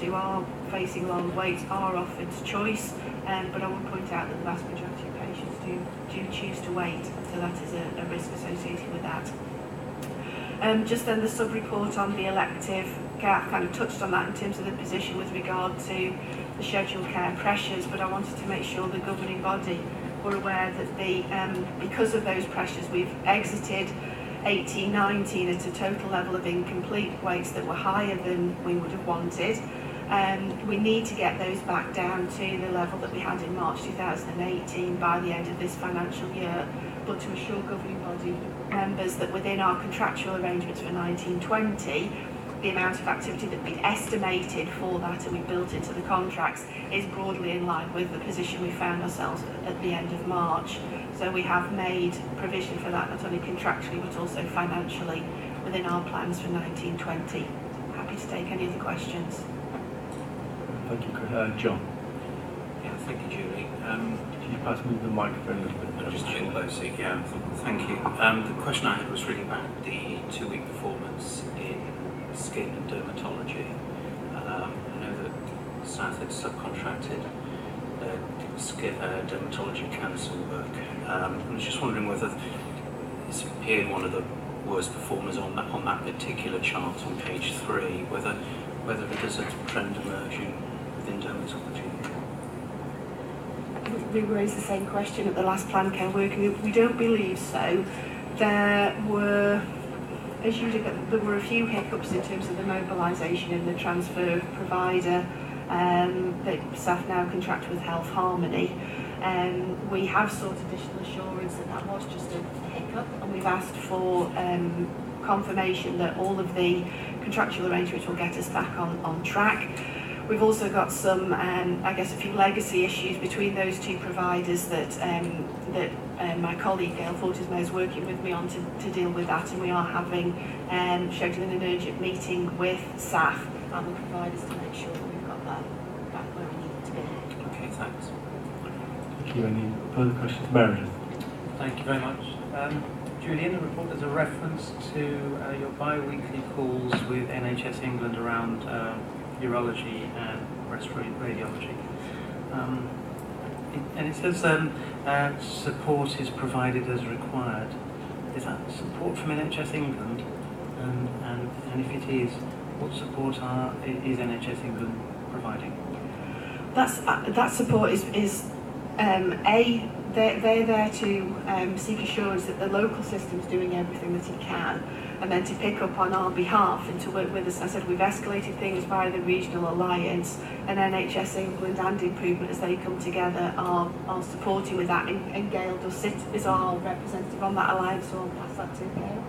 who are facing long waits are offered choice, but I would point out that the vast majority of patients do choose to wait, so that is a risk associated with that. Just then the sub-report on the elective care, I've kind of touched on that in terms of the position with regard to the scheduled care pressures, but I wanted to make sure the governing body were aware that because of those pressures we've exited 18-19 at a total level of incomplete waits that were higher than we would have wanted. We need to get those back down to the level that we had in March 2018 by the end of this financial year, but to assure governing body members that within our contractual arrangements for 19-20, the amount of activity that we'd estimated for that and we built into the contracts is broadly in line with the position we found ourselves at the end of March. So we have made provision for that, not only contractually but also financially within our plans for 19-20. Happy to take any other questions. Thank you, John. Yeah, thank you, Julie. Can you pass me the microphone a little bit? Just a bit closer, yeah, thank you. The question I had was really about the 2-week performance in skin and dermatology. I know that South had subcontracted dermatology cancer work. I was just wondering whether it's appeared one of the worst performers on that particular chart on page 3, whether there's a trend emerging within dermatology. We raised the same question at the last plan care working group. We don't believe so. There were, as usual, there were a few hiccups in terms of the mobilisation and the transfer of provider. That staff now contract with Health Harmony. We have sought additional assurance that was just a hiccup, and we've asked for confirmation that all of the contractual arrangements will get us back on track. We've also got some, I guess, a few legacy issues between those two providers that my colleague Gail Fortismay is working with me on to deal with that, and we are having scheduling an urgent meeting with SAF and the providers to make sure that we've got that back where we need it to be. Okay, thanks. Thank you. Any further questions? Meredith. Thank you very much. Julie, in the report there's a reference to your bi-weekly calls with NHS England around urology and respiratory radiology. And it says support is provided as required. Is that support from NHS England? And if it is, what support is NHS England providing? That support is they're there to seek assurance that the local system's doing everything that it can, and then to pick up on our behalf and to work with us. I said we've escalated things via the regional alliance, and NHS England and Improvement as they come together are supporting with that, and Gail does sit as our representative on that alliance, so I'll pass that to Gail.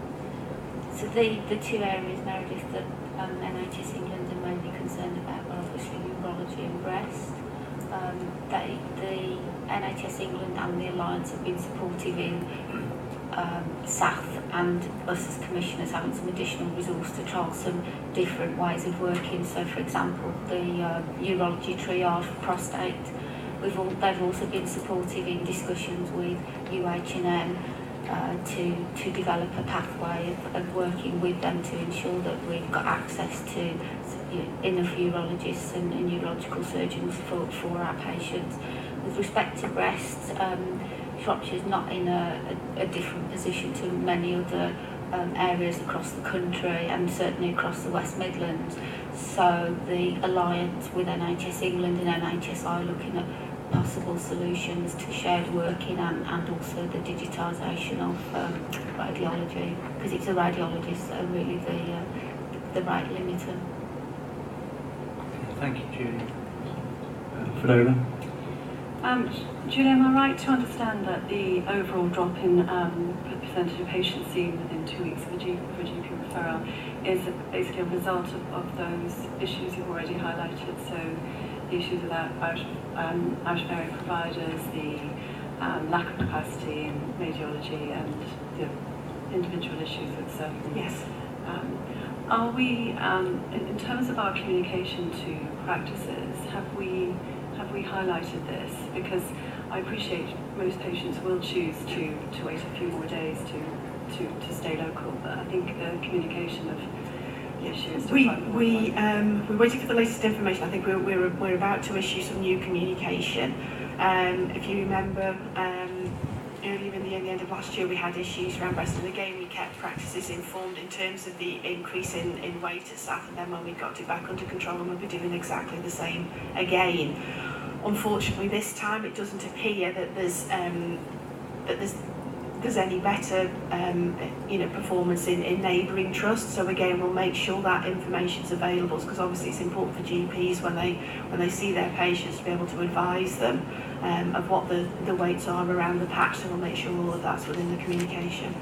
So the two areas, Meredith, that NHS England are mainly concerned about are obviously urology and breast. The NHS England and the Alliance have been supportive in SAF and us as commissioners having some additional resource to trial some different ways of working. So, for example, the urology triage for prostate, they've also been supportive in discussions with UH&M to develop a pathway of working with them to ensure that we've got access to enough urologists and urological surgeons for our patients. With respect to breasts, Shropshire is not in a different position to many other areas across the country and certainly across the West Midlands. So the alliance with NHS England and NHS are looking at possible solutions to shared working and also the digitisation of radiology, because it's a radiologist that are really the right limiter. Thank you, Julie. Fiona. Julie, am I right to understand that the overall drop in percentage of patients seen within 2 weeks of a GP referral is basically a result of those issues you've already highlighted? So the issues with out-of-area providers, the lack of capacity in radiology, and the individual issues with certain. Yes. Are we, in terms of our communication to practices, have we highlighted this? Because I appreciate most patients will choose to wait a few more days to stay local, but I think the communication of issue as to We're waiting for the latest information. I think we're about to issue some new communication. If you remember, earlier in the end of last year, we had issues around breast, and again we kept practices informed in terms of the increase in weight at staff, and then when we got it back under control, and we'll be doing exactly the same again. Unfortunately, this time it doesn't appear that there's any better performance in neighbouring trusts. So again, we'll make sure that information's available, because obviously it's important for GPs when they see their patients to be able to advise them of what the weights are around the patch. So we'll make sure all of that's within the communication.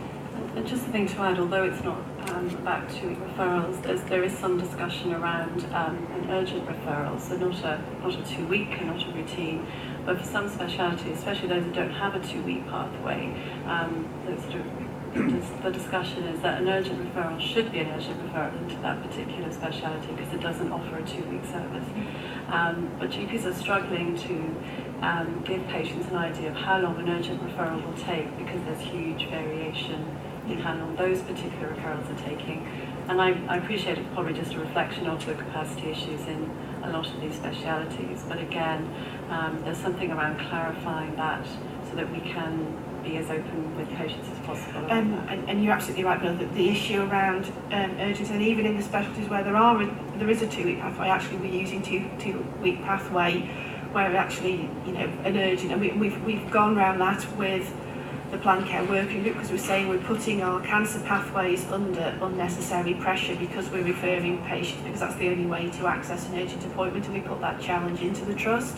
And just a thing to add, although it's not about 2-week referrals, there is some discussion around an urgent referral, so not a 2-week and not a routine, but for some specialities, especially those that don't have a 2-week pathway, the discussion is that an urgent referral should be an urgent referral into that particular speciality because it doesn't offer a 2-week service. But GPs are struggling to give patients an idea of how long an urgent referral will take, because there's huge variation in how long those particular referrals are taking. And I appreciate it's probably just a reflection of the capacity issues in a lot of these specialities. But again, there's something around clarifying that so that we can be as open with patients as possible. And you're absolutely right, Bill, that the issue around urgent, and even in the specialties where there is a 2-week pathway, actually we're using two-week pathway where actually, an urgent, and we've gone around that with the planned care working group, because we're saying we're putting our cancer pathways under unnecessary pressure because we're referring patients, because that's the only way to access an urgent appointment, and we put that challenge into the trust,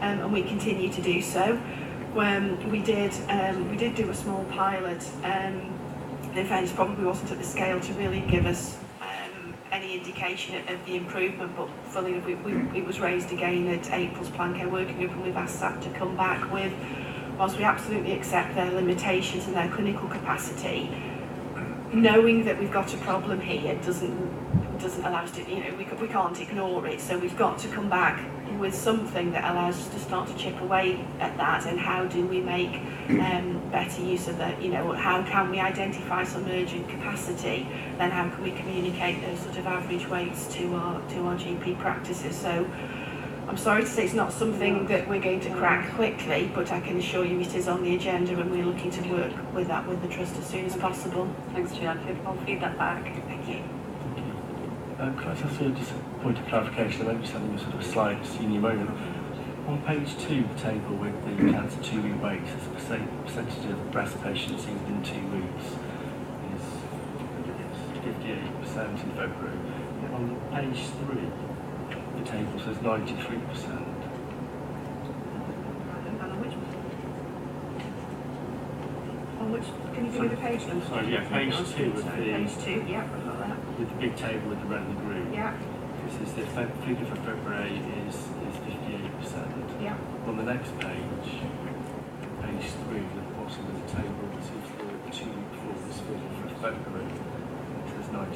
and we continue to do so. When we did do a small pilot, in fairness, probably wasn't at the scale to really give us any indication of the improvement, but funnily enough, it was raised again at April's planned care working group, and we've asked that to come back with, whilst we absolutely accept their limitations and their clinical capacity, knowing that we've got a problem here doesn't allow us to, we can't ignore it, so we've got to come back with something that allows us to start to chip away at that. And how do we make better use of that? How can we identify some urgent capacity? Then how can we communicate those sort of average weights to our GP practices? So I'm sorry to say it's not something that we're going to crack quickly, but I can assure you it is on the agenda, and we're looking to work with that with the trust as soon as possible. Thanks, Jill. I'll feed that back. Thank you. Could I ask you just a point of clarification? I might be sending you sort of a slight senior moment. On page 2, the table with the cancer 2-week weights, the percentage of breast patients seen within 2 weeks is 58% in February. On page 3, the table says 93%. Can you give me the page number? Sorry, yeah, page 2 with Page 2, yeah, I've got that. with the big table with the red and the green. Yeah, It says the figure for February is 58%. yeah. On the next page, page 3, at the bottom of the table, this is the 2-week performance figure for February. It says 93%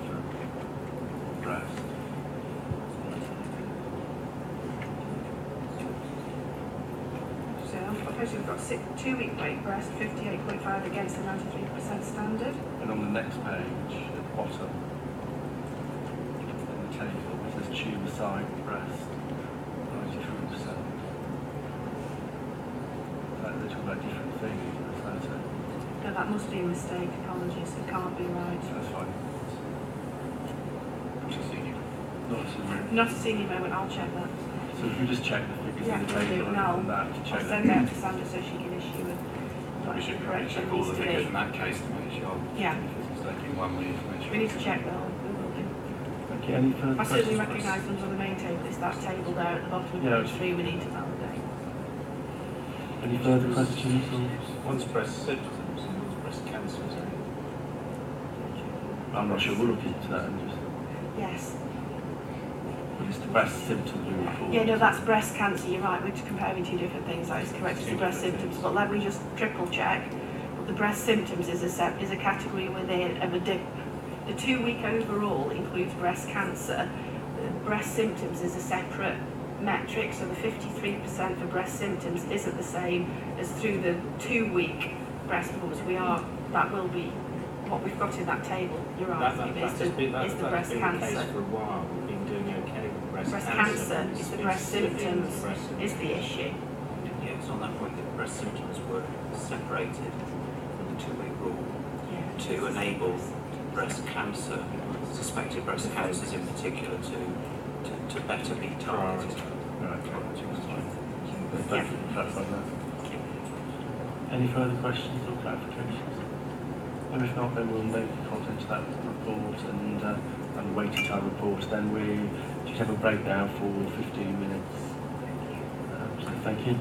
for breast. So obviously we've got 2-week weight breast, 58.5 against the 93% standard. And on the next page, at the bottom, in the table, it says tumour side breast, 93%. They're talking about different things, is that it? No, that must be a mistake, apologies, it can't be right. That's fine. Not a senior moment, I'll check that. So if we just check the figures Yeah, in the we'll do, table and and that to I'll check send that to Sandra so she can issue it. We should check all the figures in that case to make sure Yeah. if it's mistaken one, we need to make sure. We need to check that, we will do. Thank you. Any further I questions? certainly recognise them on the main table, it's that table there at the bottom of Yeah. page 3 we need to validate. Any further questions? One's breast symptoms and one's breast cancer. I'm not sure. We'll look into that and just. Yes. But it's the breast symptoms we report. Yeah, no, that's breast cancer, you're right, we're comparing 2 different things, that is correct, it's the breast symptoms, but let me just triple check. The breast symptoms is a category within the 2-week overall includes breast cancer. The breast symptoms is a separate metric, so the 53% for breast symptoms isn't the same as through the 2-week breast performance. That will be what we've got in that table, you're right, is the breast cancer. For a while, we've been doing okay with breast cancer is the breast symptoms is the issue. Yeah, it's on that point that breast symptoms were separated from the 2-week rule to enable breast cancer, suspected breast cancers in particular, to better be targeted. Right. Thank you for clarifying that. Any further questions or clarifications? And if not, then we'll make the content of that report and the waiting time report. Then we just have a breakdown for 15 minutes. So thank you.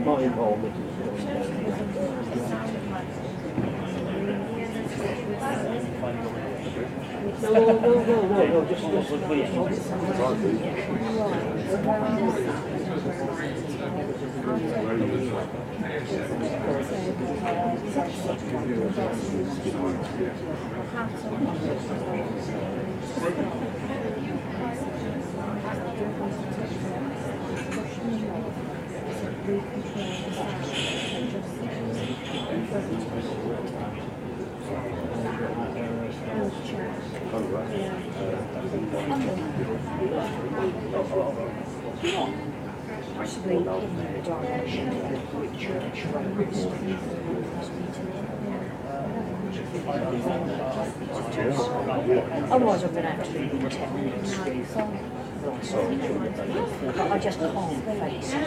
My involvement no, possibly in the direction which church otherwise I'm going to have to do the 10 minutes. I just can't face it.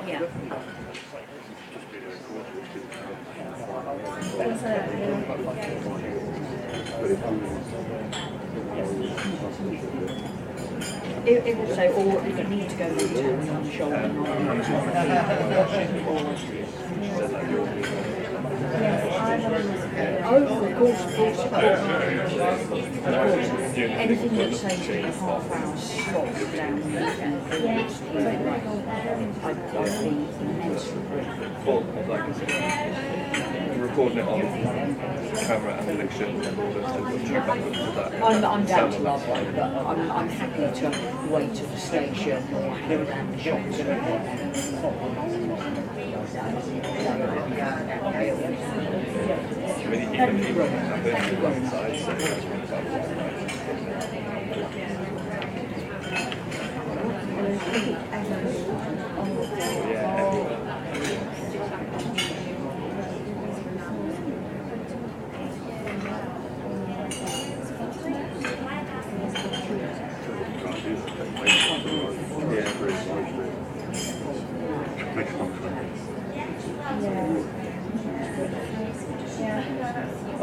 Yeah. It will say, or if you need to go to town, I'm sure. Oh, of course. Anything that saves me a half hour slot down I'd be immensely recording it on camera and picture and check back to that. I'm down to love one, but I'm happy to wait at the station or head down the shops.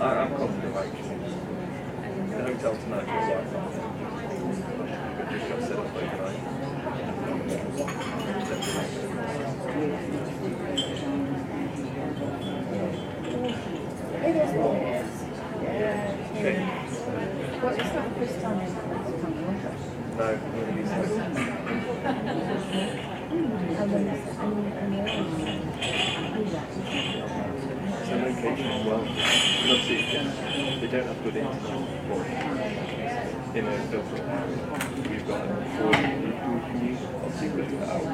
I'm confident, like, the hotel tonight was like, just got set up overnight. Okay. What is that first time? No, it's a location as well. And obviously, they don't have good internet, but in a built-up area, we've got 4 we can use. Obviously, put it out.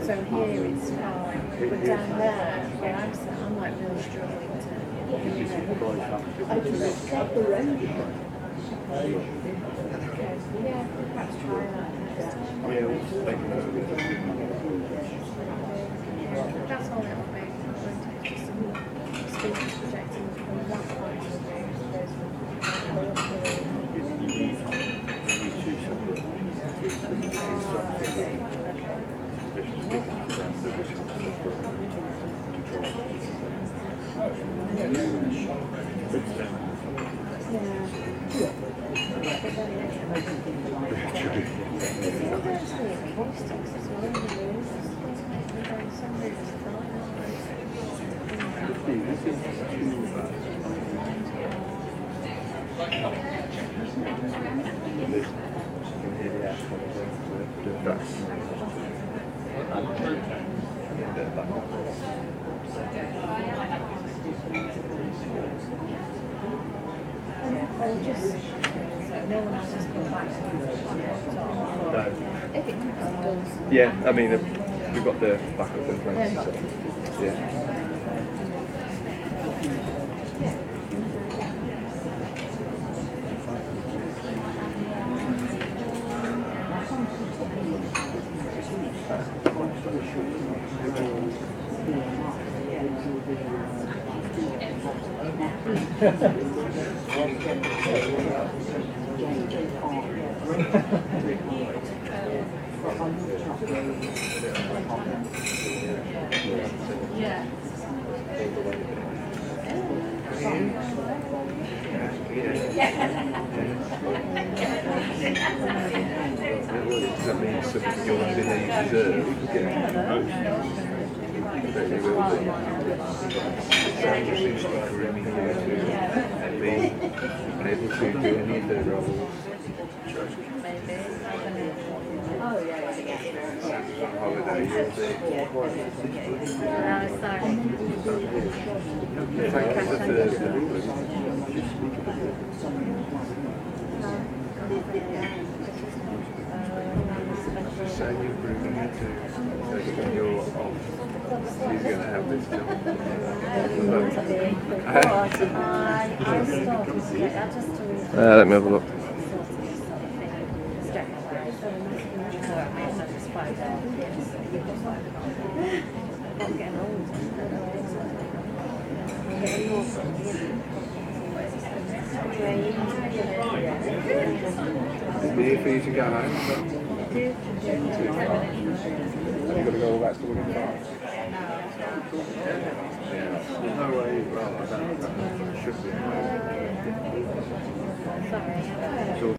So here it's fine. But down there, where I'm sat, I'm like really struggling to. I just got the range. Okay, yeah, perhaps try that next time. That's all it'll be. I'm going to just some speakers projecting from that point of view. No one else has come back. If it does. Yeah, I mean, we've got the backup in place. So, yeah. Yeah. That means something you're going to deserve. They will be. Sandra seems to be grooming you to be able to do any of their roles. Oh, yeah. On holiday, you'll be. Sorry. Thank you for Thursday. Just say you're grooming her to say when you're off, she's going to have this job. Let me have a look. Is it here for you to go home? So? Too far. Have you got to go all back to 1 o'clock? Yeah. There's no way, well, I don't know. There should be. Sorry.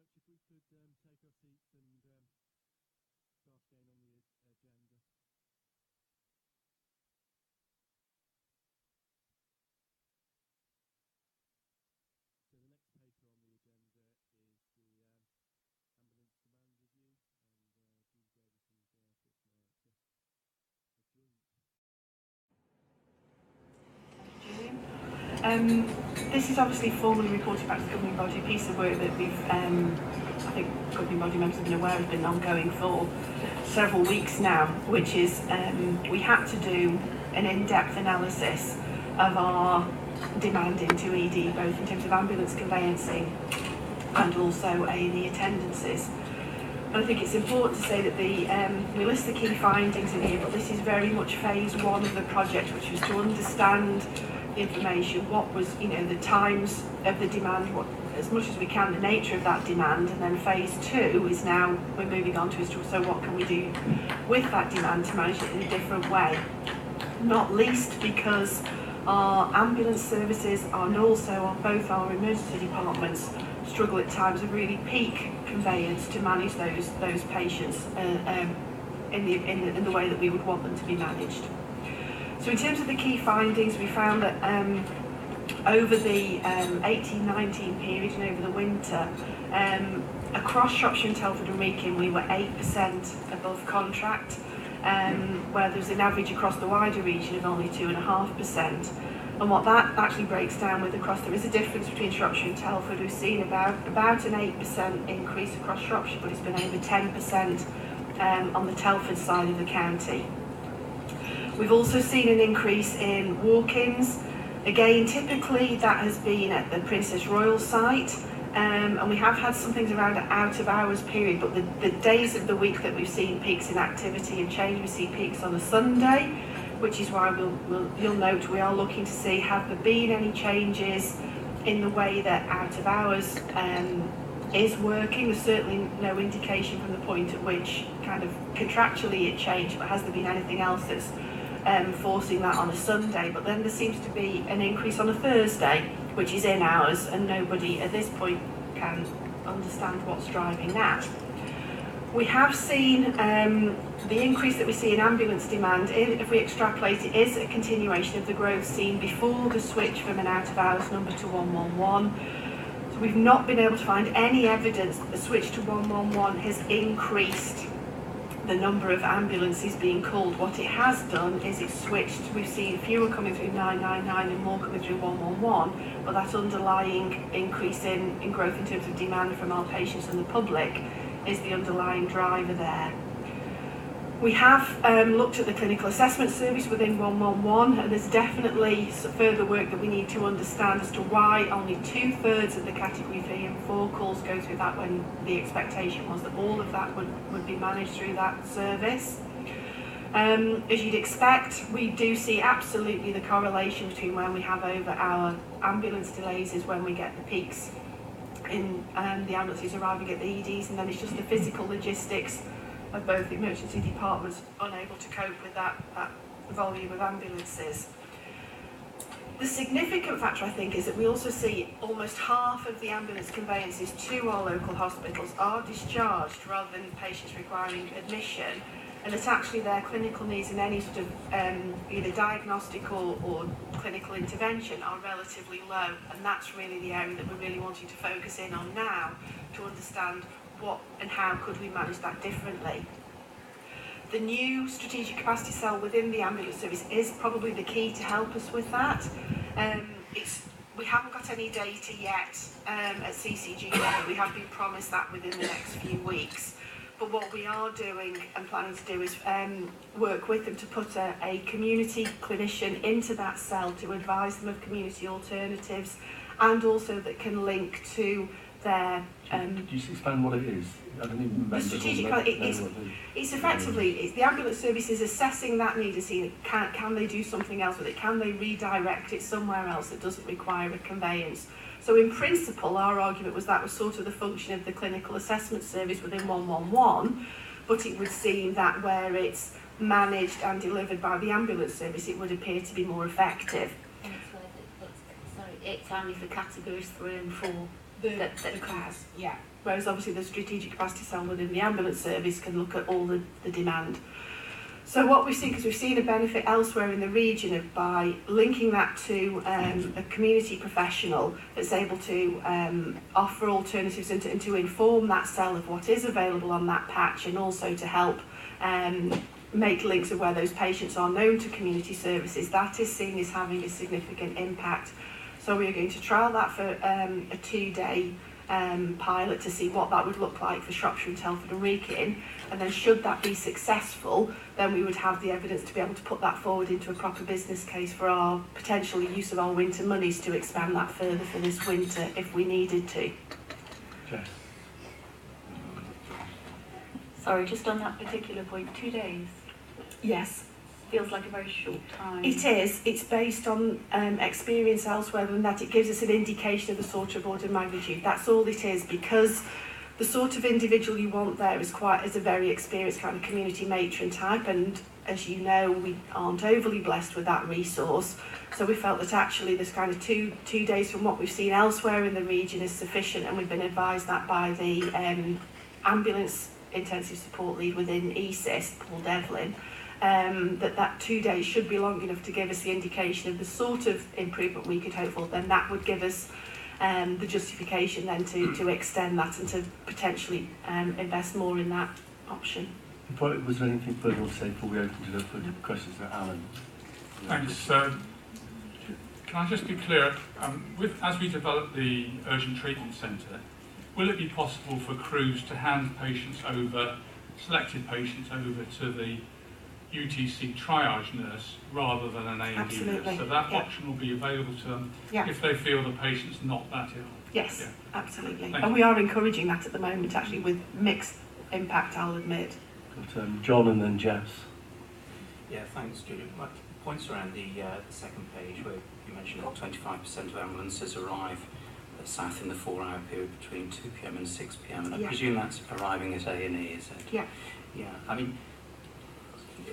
much. If we could take our seats and start again on the agenda. So the next paper on the agenda is the ambulance demand review, and Julie Davison's put some out This is obviously formally reported back to the governing body, a piece of work that we've, I think governing body members have been aware has been ongoing for several weeks now, which is we had to do an in-depth analysis of our demand into ED, both in terms of ambulance conveyancing and also A&E attendances. And I think it's important to say that we list the key findings in here, but this is very much phase one of the project, which was to understand the information, what was, the times of the demand, what, as much as we can, the nature of that demand, and then phase two is now we're moving on to, so what can we do with that demand to manage it in a different way? Not least because our ambulance services and also on both our emergency departments struggle at times of really peak conveyance to manage those patients in the way that we would want them to be managed. So in terms of the key findings, we found that over the 18-19 period and over the winter, across Shropshire and Telford and Wrekin, we were 8% above contract, where there's an average across the wider region of only 2.5%. And what that actually breaks down with across, there is a difference between Shropshire and Telford. We've seen about an 8% increase across Shropshire, but it's been over 10% on the Telford side of the county. We've also seen an increase in walk-ins. Again, typically that has been at the Princess Royal site, and we have had some things around an out-of-hours period, but the days of the week that we've seen peaks in activity and change, we see peaks on a Sunday, which is why you'll note we are looking to see have there been any changes in the way that out-of-hours is working. There's certainly no indication from the point at which kind of contractually it changed, but has there been anything else that's forcing that on a Sunday? But then there seems to be an increase on a Thursday, which is in hours, and nobody at this point can understand what's driving that. We have seen the increase that we see in ambulance demand, if we extrapolate it, is a continuation of the growth seen before the switch from an out-of-hours number to 111. So we've not been able to find any evidence that the switch to 111 has increased the number of ambulances being called. What it has done is it's switched. We've seen fewer coming through 999 and more coming through 111, but that underlying increase in growth in terms of demand from our patients and the public is the underlying driver there. We have looked at the clinical assessment service within 111, and there's definitely some further work that we need to understand as to why only 2/3 of the category 3 and 4 calls go through that, when the expectation was that all of that would be managed through that service. As you'd expect, we do see absolutely the correlation between when we have over our ambulance delays is when we get the peaks in the ambulances arriving at the EDs, and then it's just the physical logistics of both the emergency departments unable to cope with that volume of ambulances. The significant factor, I think, is that we also see almost half of the ambulance conveyances to our local hospitals are discharged rather than patients requiring admission, and that actually their clinical needs and any sort of either diagnostic or clinical intervention are relatively low, and that's really the area that we're really wanting to focus in on now to understand what and how could we manage that differently. The new strategic capacity cell within the ambulance service is probably the key to help us with that. We haven't got any data yet at CCG level. We have been promised that within the next few weeks. But what we are doing and planning to do is work with them to put a community clinician into that cell to advise them of community alternatives, and also that can link to their... Could you explain what it is? I don't even remember. The strategic, it's effectively, the ambulance service is assessing that need and seeing can they do something else with it? Can they redirect it somewhere else that doesn't require a conveyance? So in principle, our argument was that was sort of the function of the clinical assessment service within 111, but it would seem that where it's managed and delivered by the ambulance service, it would appear to be more effective. It's only for categories 3 and 4. The CAS, yeah. Whereas obviously the strategic capacity cell within the ambulance service can look at all the demand. So what we've seen, because we've seen a benefit elsewhere in the region of by linking that to a community professional that's able to offer alternatives and to inform that cell of what is available on that patch, and also to help make links of where those patients are known to community services, that is seen as having a significant impact. So we are going to trial that for a 2-day pilot to see what that would look like for Shropshire and Telford and Wrekin, and then should that be successful, then we would have the evidence to be able to put that forward into a proper business case for our potential use of our winter monies to expand that further for this winter if we needed to. Jess. Sorry, just on that particular point, 2 days Yes. feels like a very short time. It is. It's based on experience elsewhere, and that it gives us an indication of the sort of order of magnitude. That's all it is, because the sort of individual you want there is a very experienced kind of community matron type, and as you know, we aren't overly blessed with that resource. So we felt that actually this kind of two days from what we've seen elsewhere in the region is sufficient, and we've been advised that by the ambulance intensive support lead within ESIS, Paul Devlin, that 2 days should be long enough to give us the indication of the sort of improvement we could hope for. Then that would give us the justification then to extend that and to potentially invest more in that option. Was there anything further to say before we opened it up for questions to Alan? Thanks. Can I just be clear, as we develop the urgent treatment centre, will it be possible for crews to hand patients over, selected patients over to the UTC triage nurse rather than an A&E Absolutely. nurse? So that option will be available to them if they feel the patient's not that ill? Yes, Yeah. absolutely. Thank And you. we are encouraging that at the moment, actually, with mixed impact, I'll admit. Got John and then Jess. Yeah, thanks, Julie. My points around the second page where you mentioned that 25% of ambulances arrive at South in the 4-hour period between 2 p.m. and 6 p.m. and I presume that's arriving at A&E, is it? Yeah. Yeah, I mean,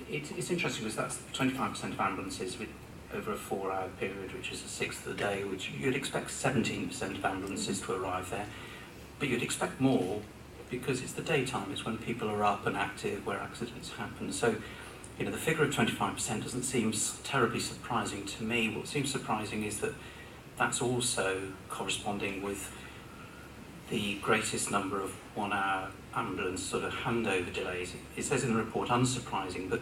it's interesting because that's 25% of ambulances with over a 4-hour period, which is a sixth of the day, which you'd expect 17% of ambulances to arrive there. But you'd expect more because it's the daytime, it's when people are up and active, where accidents happen. So, you know, the figure of 25% doesn't seem terribly surprising to me. What seems surprising is that that's also corresponding with the greatest number of 1-hour ambulance sort of handover delays. It says in the report, unsurprising, but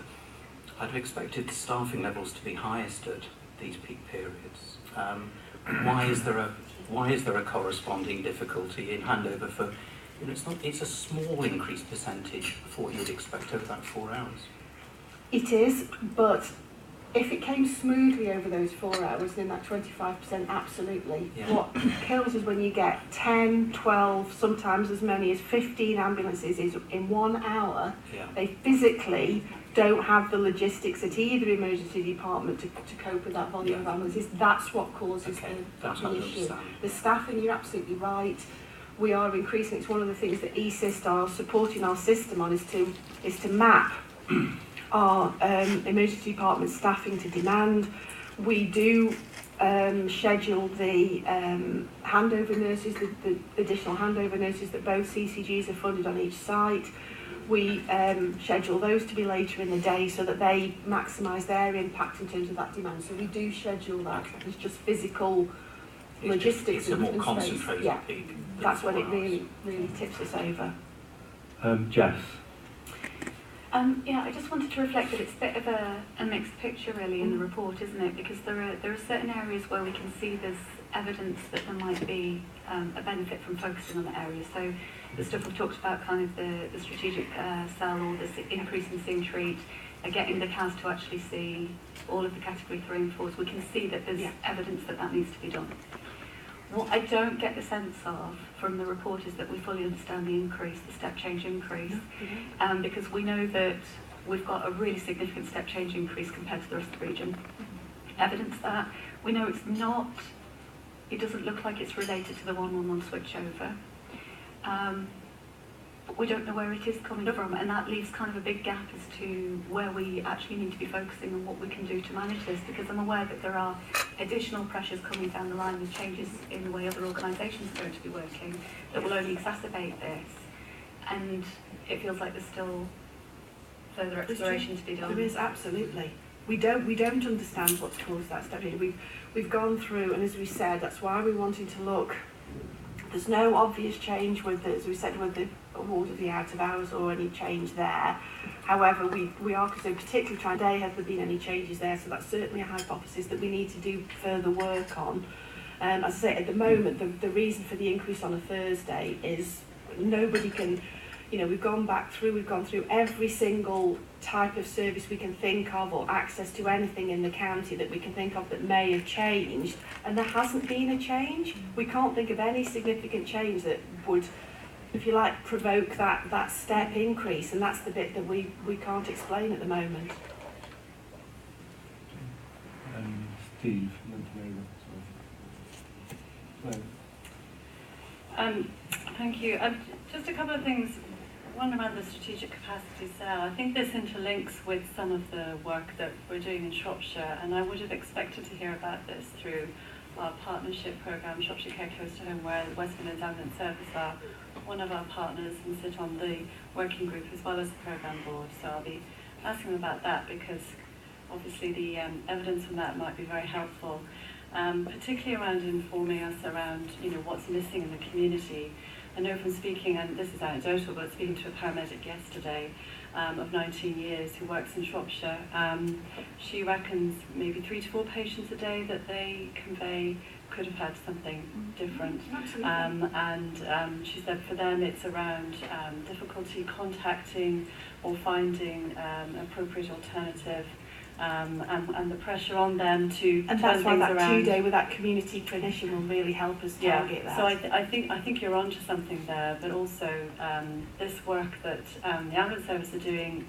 I'd have expected the staffing levels to be highest at these peak periods. Why is there a corresponding difficulty in handover for, you know, it's a small increased percentage for what you'd expect over that 4 hours. It is, but if it came smoothly over those 4 hours, then that 25% absolutely. Yeah. What kills is when you get 10, 12, sometimes as many as 15 ambulances in 1 hour. Yeah. They physically don't have the logistics at either emergency department to cope with that volume of ambulances. That's what causes the issue. The staffing, you're absolutely right. We are increasing. It's one of the things that ESIS are supporting our system on is to map our emergency department staffing to demand. We do schedule the handover nurses, the additional handover nurses that both CCGs are funded on each site. We schedule those to be later in the day so that they maximise their impact in terms of that demand. So we do schedule that. It's just physical logistics. It's a more and concentrated space. peak. That's when it really tips us over. Jess. Yeah, I just wanted to reflect that it's a bit of a mixed picture really in the report, isn't it? Because there are certain areas where we can see there's evidence that there might be a benefit from focusing on the areas. So the stuff we've talked about, kind of the strategic cell or the increase in see and treat, getting the CAS to actually see all of the category 3 and 4s, we can see that there's evidence that needs to be done. What I don't get the sense of from the report is that we fully understand the increase, the step change increase, because we know that we've got a really significant step change increase compared to the rest of the region. Evidence that we know it doesn't look like it's related to the 111 switchover. but we don't know where it is coming from, and that leaves kind of a big gap as to where we actually need to be focusing on what we can do to manage this, because I'm aware that there are additional pressures coming down the line with changes in the way other organisations are going to be working that will only exacerbate this, and it feels like there's still further exploration to be done. There is, absolutely. We don't understand what's caused that step. We've gone through, and as we said, that's why we wanted to look. There's no obvious change with the, as we said, with the award of the out of hours or any change there. However, we are so particularly trying today, has there been any changes there? So that's certainly a hypothesis that we need to do further work on. As I say, at the moment, the reason for the increase on a Thursday is nobody can, you know, we've gone through every single type of service we can think of, or access to anything in the county that we can think of that may have changed, and there hasn't been a change. We can't think of any significant change that would, if you like, provoke that step increase, and that's the bit that we can't explain at the moment. Steve, Thank you. Just a couple of things. One around the strategic capacities there. I think this interlinks with some of the work that we're doing in Shropshire, and I would have expected to hear about this through our partnership programme, Shropshire Care Close to Home, where the West Midlands Ambulance Service are one of our partners and sit on the working group as well as the programme board. So I'll be asking them about that, because obviously the evidence from that might be very helpful, particularly around informing us around, you know, what's missing in the community. I know from speaking, and this is anecdotal, but speaking to a paramedic yesterday of 19 years who works in Shropshire, she reckons maybe 3 to 4 patients a day that they convey could have had something different. And she said for them it's around difficulty contacting or finding appropriate alternative, and the pressure on them to and turn that's why things that around. 2-day with that community clinician will really help us target that. So I think you're onto something there, but also this work that the ambulance service are doing,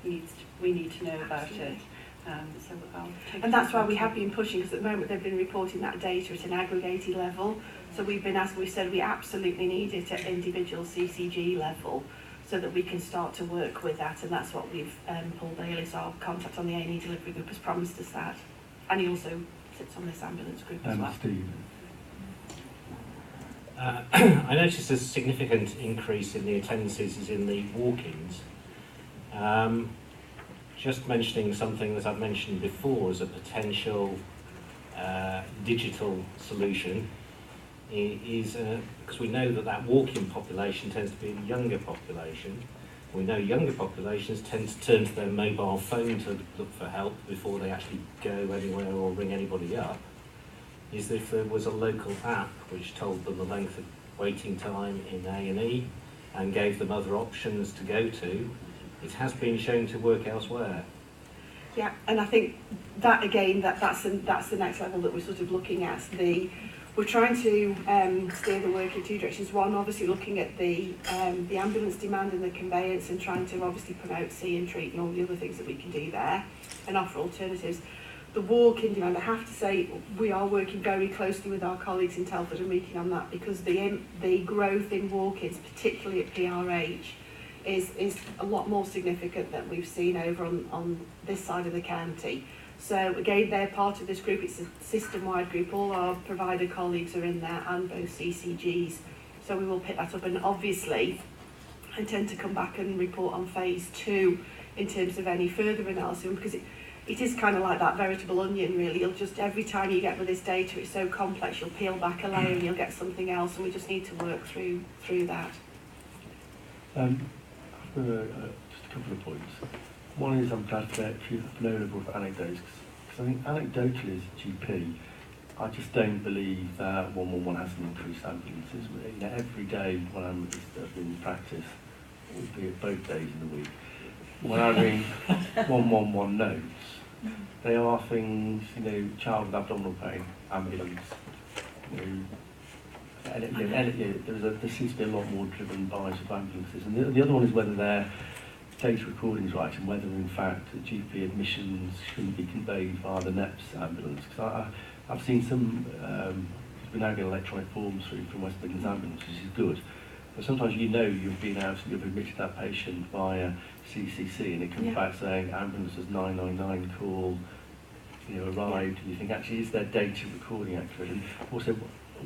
we need to know about it. So I'll take and that's why we have been pushing, because at the moment they've been reporting that data at an aggregated level. So we've been asking, we said we absolutely need it at individual CCG level, so that we can start to work with that, and that's what we've, Paul Bayliss, our contact on the A&E delivery group, has promised us that. And he also sits on this ambulance group as well. Steve. I noticed a significant increase in the attendances in the walk-ins. Just mentioning something that I've mentioned before as a potential digital solution is because we know that walk-in population tends to be a younger population. We know younger populations tend to turn to their mobile phone to look for help before they actually go anywhere or ring anybody up. Is if there was a local app which told them the length of waiting time in A&E and gave them other options to go to, it has been shown to work elsewhere. Yeah, and I think that again, that's the next level that we're sort of looking at. We're trying to steer the work in 2 directions. One, obviously looking at the ambulance demand and the conveyance, and trying to obviously promote, see and treat and all the other things that we can do there and offer alternatives. The walk-in demand, I have to say, we are working very closely with our colleagues in Telford and Wrekin on that, because the growth in walk-ins, particularly at PRH, is a lot more significant than we've seen over on this side of the county. So again, they're part of this group. It's a system-wide group. All our provider colleagues are in there, and both CCGs. So we will pick that up, and obviously I intend to come back and report on phase 2 in terms of any further analysis, because it is kind of like that veritable onion, really. You'll just, every time you get with this data, it's so complex, you'll peel back a layer and you'll get something else, and we just need to work through that. I've got just a couple of points. One is, I'm glad that you've known about anecdotes, because I think anecdotally as a GP, I just don't believe that 111 hasn't increased ambulances. You know, every day when I'm in practice, albeit both days in the week, when I ring 111 notes, they are things, you know, child with abdominal pain, ambulance, you know, there seems to be a lot more driven by sort of ambulances. And the other one is whether they're data recordings right, and whether in fact GP admissions shouldn't be conveyed via the NEPS ambulance. Because I've seen some, we're now getting electronic forms through from West Midlands Ambulance, which is good, But sometimes you know you've admitted that patient via CCC and it comes back saying ambulance was 999 called, arrived, and you think actually is their data recording accurate? And also,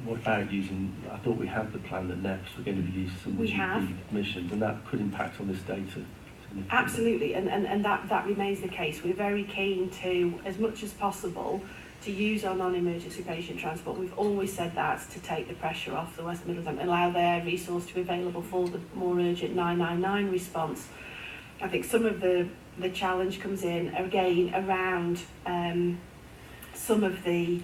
what about using, I thought we had the plan that NEPs were going to be used for some GP admissions, and that could impact on this data. Absolutely, and that remains the case. We're very keen to, as much as possible, to use our non-emergency patient transport. We've always said that to take the pressure off the West Midlands and allow their resource to be available for the more urgent 999 response. I think some of the challenge comes in again around some of the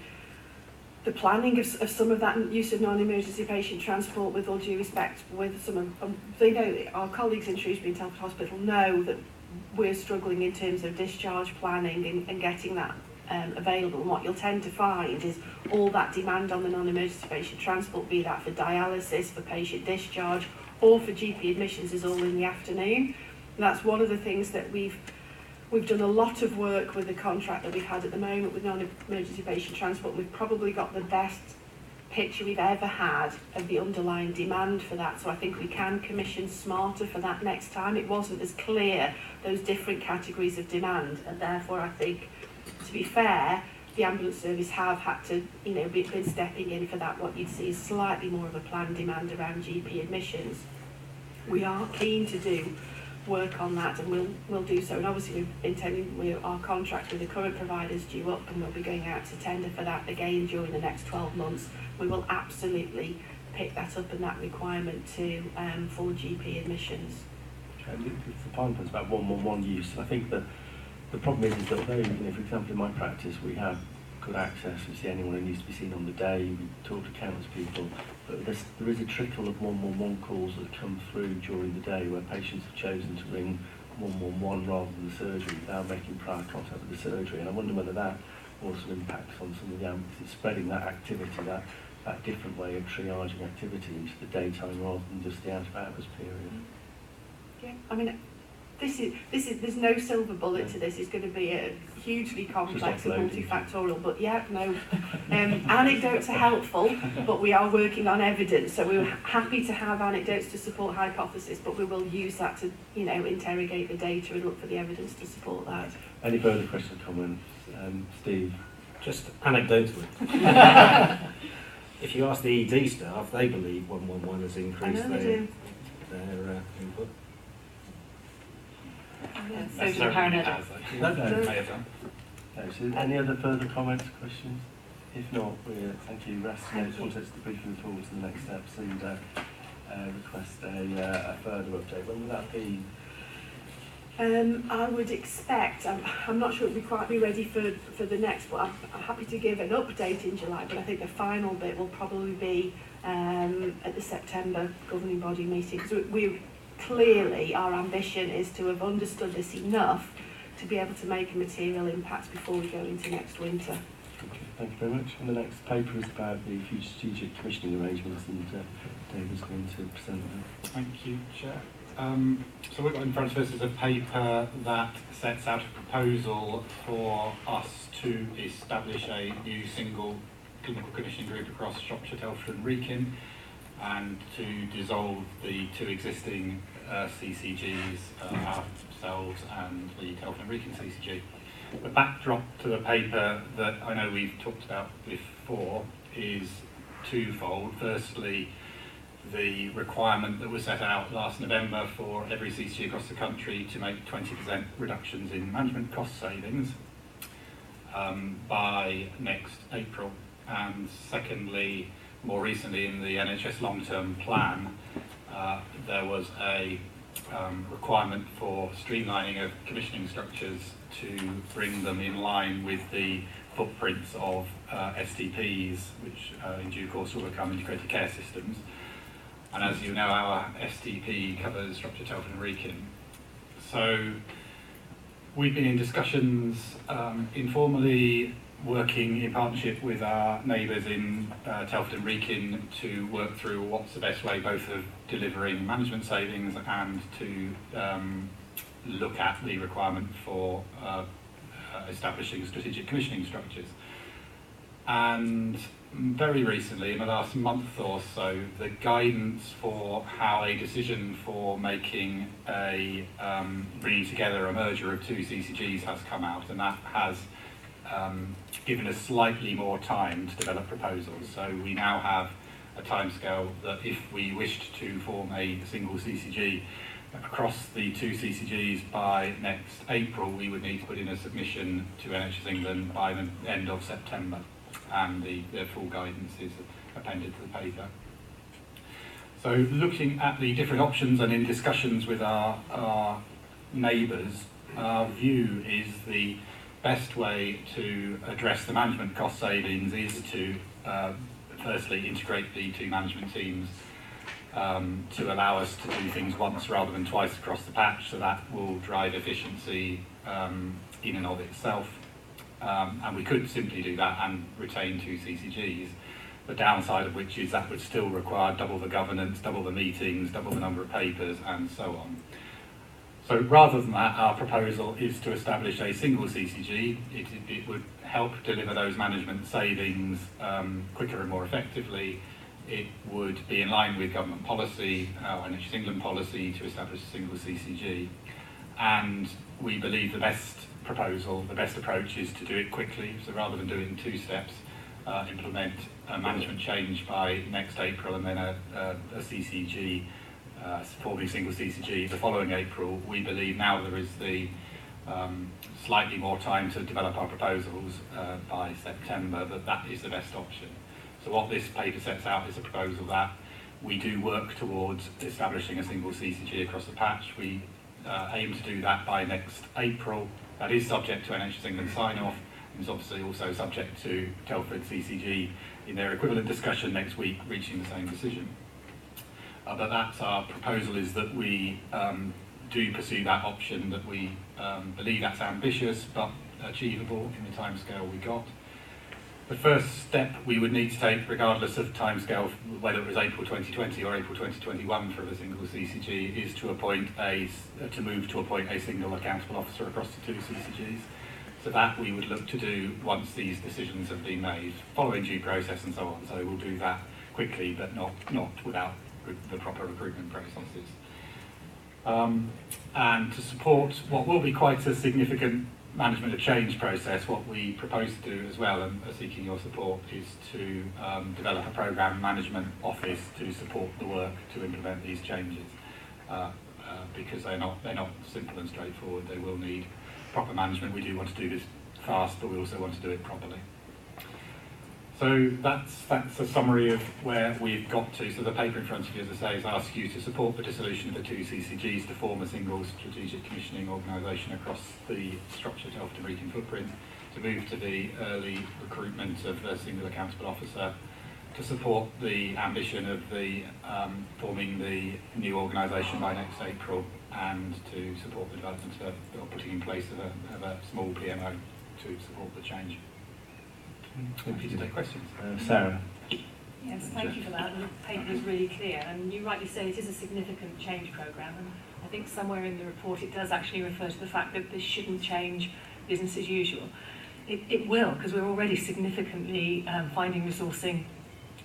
planning of some of that use of non-emergency patient transport, with all due respect, with some of, they know, our colleagues in Shrewsbury and Telford Hospital know that we're struggling in terms of discharge planning and getting that available. And what you'll tend to find is all that demand on the non-emergency patient transport, be that for dialysis, for patient discharge, or for GP admissions, is all in the afternoon. And that's one of the things that we've done a lot of work with the contract that we've had at the moment with non-emergency patient transport. We've probably got the best picture we've ever had of the underlying demand for that. So I think we can commission smarter for that next time. It wasn't as clear, those different categories of demand, and therefore I think, to be fair, the ambulance service have had to, been stepping in for that, what you'd see is slightly more of a planned demand around GP admissions. We are keen to do work on that, and we'll do so. And obviously our contract with the current providers due up, and we'll be going out to tender for that again during the next 12 months. We will absolutely pick that up and that requirement to for GP admissions. And the final point is about 111 use. I think that the problem is that although, for example, in my practice we have good access, we see anyone who needs to be seen on the day, we talk to countless people, but there is a trickle of 111 calls that come through during the day where patients have chosen to ring 111 rather than the surgery without making prior contact with the surgery. And I wonder whether that also impacts on some of the ambulances, spreading that activity, that different way of triaging activity into the daytime rather than just the out-of-hours period. Yeah, I mean, there's no silver bullet to this. It's going to be a hugely complex and multifactorial, but anecdotes are helpful, but we are working on evidence, so we're happy to have anecdotes to support hypothesis, but we will use that to interrogate the data and look for the evidence to support that. Any further questions or comments? Steve? Just anecdotally. If you ask the ED staff, they believe 111 has increased their input. So do the paramedics. So any other further comments, questions? If not, thank you, Russ. I just want us to briefly forward to the next steps and request a further update. When will that be? I would expect, I'm not sure it will quite be ready for the next, but I'm happy to give an update in July, but I think the final bit will probably be at the September governing body meeting, because clearly our ambition is to have understood this enough to be able to make a material impact before we go into next winter. Okay, thank you very much. And the next paper is about the future strategic commissioning arrangements, and David's going to present that. Thank you, Chair. So what we've got in front of us is a paper that sets out a proposal for us to establish a new single clinical commissioning group across Shropshire, Telford and Wrekin, and to dissolve the two existing CCGs, ourselves and the Telford and Wrekin CCG. The backdrop to the paper that I know we've talked about before is twofold. Firstly, the requirement that was set out last November for every CCG across the country to make 20% reductions in management cost savings by next April. And secondly, more recently in the NHS long-term plan, there was a requirement for streamlining of commissioning structures to bring them in line with the footprints of STPs, which in due course will become integrated care systems. And as you know, our STP covers Shropshire, Telford and Wrekin. So we've been in discussions informally, working in partnership with our neighbours in Telford and Wrekin to work through what's the best way both of delivering management savings and to look at the requirement for establishing strategic commissioning structures. And very recently, in the last month or so, the guidance for how a decision for making a bringing together a merger of two CCGs has come out, and that has given us slightly more time to develop proposals. So we now have a timescale that if we wished to form a single CCG across the two CCGs by next April, we would need to put in a submission to NHS England by the end of September, and the full guidance is appended to the paper. So looking at the different options and in discussions with our neighbours, our view is the best way to address the management cost savings is to firstly integrate the two management teams to allow us to do things once rather than twice across the patch, so that will drive efficiency in and of itself. And we could simply do that and retain two CCGs, the downside of which is that would still require double the governance, double the meetings, double the number of papers, and so on. So rather than that, our proposal is to establish a single CCG. It would help deliver those management savings quicker and more effectively. It would be in line with government policy, NHS England policy, to establish a single CCG. And we believe the best proposal, the best approach is to do it quickly. So rather than doing 2 steps, implement a management change by next April and then a CCG, forming a single CCG the following April. We believe now there is the slightly more time to develop our proposals by September, that is the best option. So what this paper sets out is a proposal that we do work towards establishing a single CCG across the patch. We aim to do that by next April. That is subject to NHS England sign-off, and is obviously also subject to Telford CCG in their equivalent discussion next week reaching the same decision. But that's our proposal, is that we do pursue that option, that we believe that's ambitious but achievable in the timescale we got. The first step we would need to take, regardless of timescale, whether it was April 2020 or April 2021 for the single CCG, is to move to appoint a single accountable officer across the two CCGs. So that we would look to do once these decisions have been made, following due process and so on. So we'll do that quickly, but not without the proper recruitment processes. And to support what will be quite a significant management of change process, what we propose to do as well, and are seeking your support, is to develop a programme management office to support the work to implement these changes, because they're not simple and straightforward. They will need proper management. We do want to do this fast, but we also want to do it properly. So that's a summary of where we've got to. So the paper in front of you, as I say, is ask you to support the dissolution of the two CCGs to form a single strategic commissioning organisation across the Shropshire, Telford and Wrekin footprint, to move to the early recruitment of a single accountable officer, to support the ambition of the forming the new organisation by next April, and to support the development or putting in place of a small PMO to support the change. Happy to take questions. Sarah. Yes, thank you for that. The paper is really clear, and you rightly say it is a significant change programme, and I think somewhere in the report it does actually refer to the fact that this shouldn't change business as usual. It will, because we're already significantly finding resourcing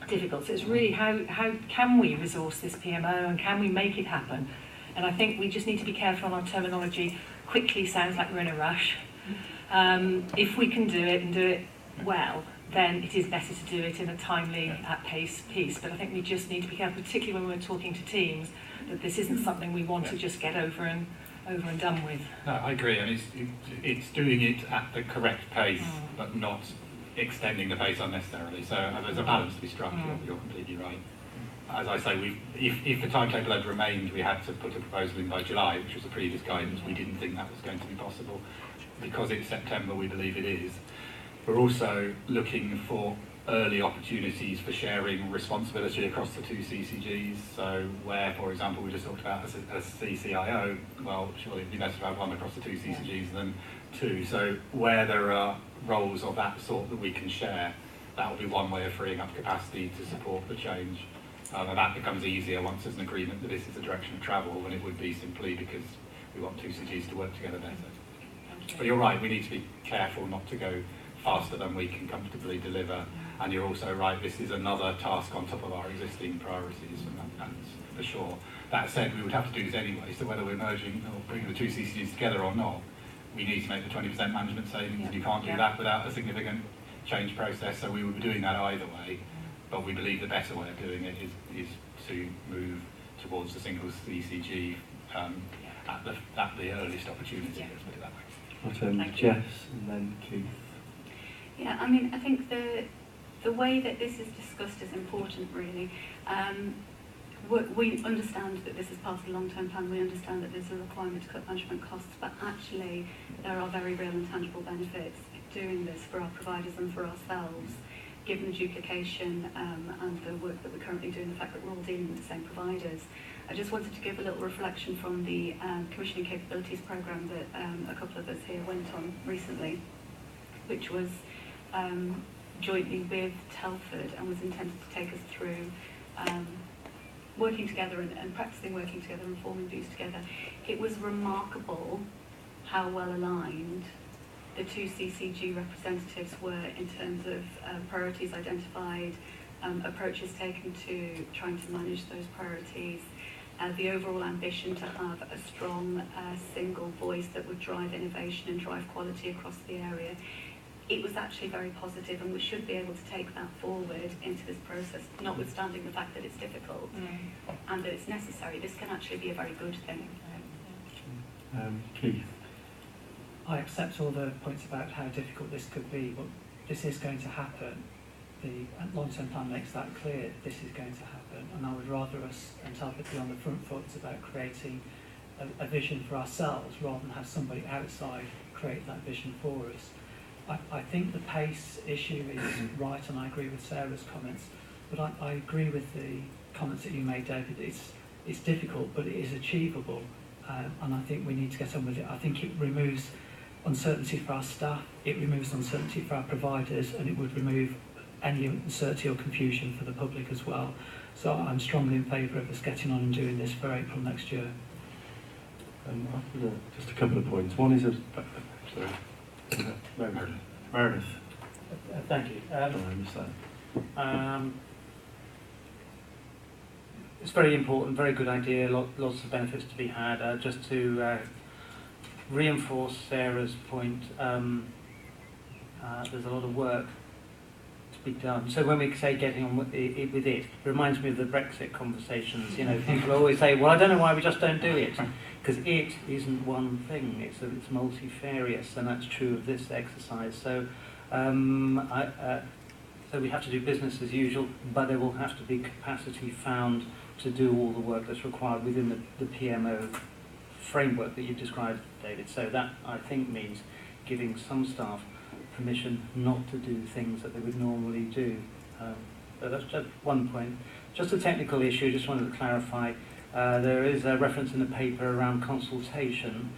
difficult. So it's really how can we resource this PMO, and can we make it happen? And I think we just need to be careful on our terminology. Quickly sounds like we're in a rush. If we can do it and do it well, then it is better to do it in a timely piece. But I think we just need to be careful, particularly when we're talking to teams, that this isn't something we want to just get over and done with. No, I agree, and it's doing it at the correct pace, but not extending the pace unnecessarily. So there's a balance to be struck. You're completely right. As I say, if the timetable had remained, we had to put a proposal in by July, which was the previous guidance. We didn't think that was going to be possible. Because it's September, we believe it is. We're also looking for early opportunities for sharing responsibility across the two CCGs. So where, for example, we just talked about a CCIO, well, surely it'd be better to have one across the two CCGs than two. So where there are roles of that sort that we can share, that will be one way of freeing up capacity to support the change. And that becomes easier once there's an agreement that this is the direction of travel than it would be simply because we want two CCGs to work together better. But you're right, we need to be careful not to go faster than we can comfortably deliver And you're also right, this is another task on top of our existing priorities, and that's for sure. That said, we would have to do this anyway, so whether we're merging or bringing the two CCGs together or not, we need to make the 20% management savings, and you can't do that without a significant change process, so we would be doing that either way. But we believe the better way of doing it is to move towards the single CCG at the earliest opportunity, let's put it that way. Jess and then Keith. Yeah, I mean, I think the way that this is discussed is important, really. We understand that this is part of the long-term plan. We understand that there's a requirement to cut management costs, but actually there are very real and tangible benefits doing this for our providers and for ourselves, given the duplication and the work that we're currently doing, the fact that we're all dealing with the same providers. I just wanted to give a little reflection from the Commissioning Capabilities Programme that a couple of us here went on recently, which was jointly with Telford and was intended to take us through working together and practicing working together and forming views together. It was remarkable how well aligned the two CCG representatives were in terms of priorities identified, approaches taken to trying to manage those priorities, the overall ambition to have a strong single voice that would drive innovation and drive quality across the area. It was actually very positive, and we should be able to take that forward into this process, notwithstanding the fact that it's difficult and that it's necessary. This can actually be a very good thing. Keith. I accept all the points about how difficult this could be, but this is going to happen. The long-term plan makes that clear. This is going to happen, and I would rather us and Telford be on the front foot about creating a vision for ourselves rather than have somebody outside create that vision for us. I think the pace issue is right, and I agree with Sarah's comments, but I agree with the comments that you made, David. It's difficult, but it is achievable, and I think we need to get on with it. I think it removes uncertainty for our staff, it removes uncertainty for our providers, and it would remove any uncertainty or confusion for the public as well. So I'm strongly in favour of us getting on and doing this for April next year. I've got just a couple of points. One is sorry. Meredith. Thank you. It's very important, very good idea, lots of benefits to be had. Just to reinforce Sarah's point, there's a lot of work to be done. So when we say getting on with it reminds me of the Brexit conversations. You know, people always say, well, I don't know why we just don't do it. Because it isn't one thing, it's multifarious, and that's true of this exercise. So, so we have to do business as usual, but there will have to be capacity found to do all the work that's required within the PMO framework that you've described, David. So that, I think, means giving some staff permission not to do things that they would normally do. But that's just one point. Just a technical issue, just wanted to clarify. There is a reference in the paper around consultation,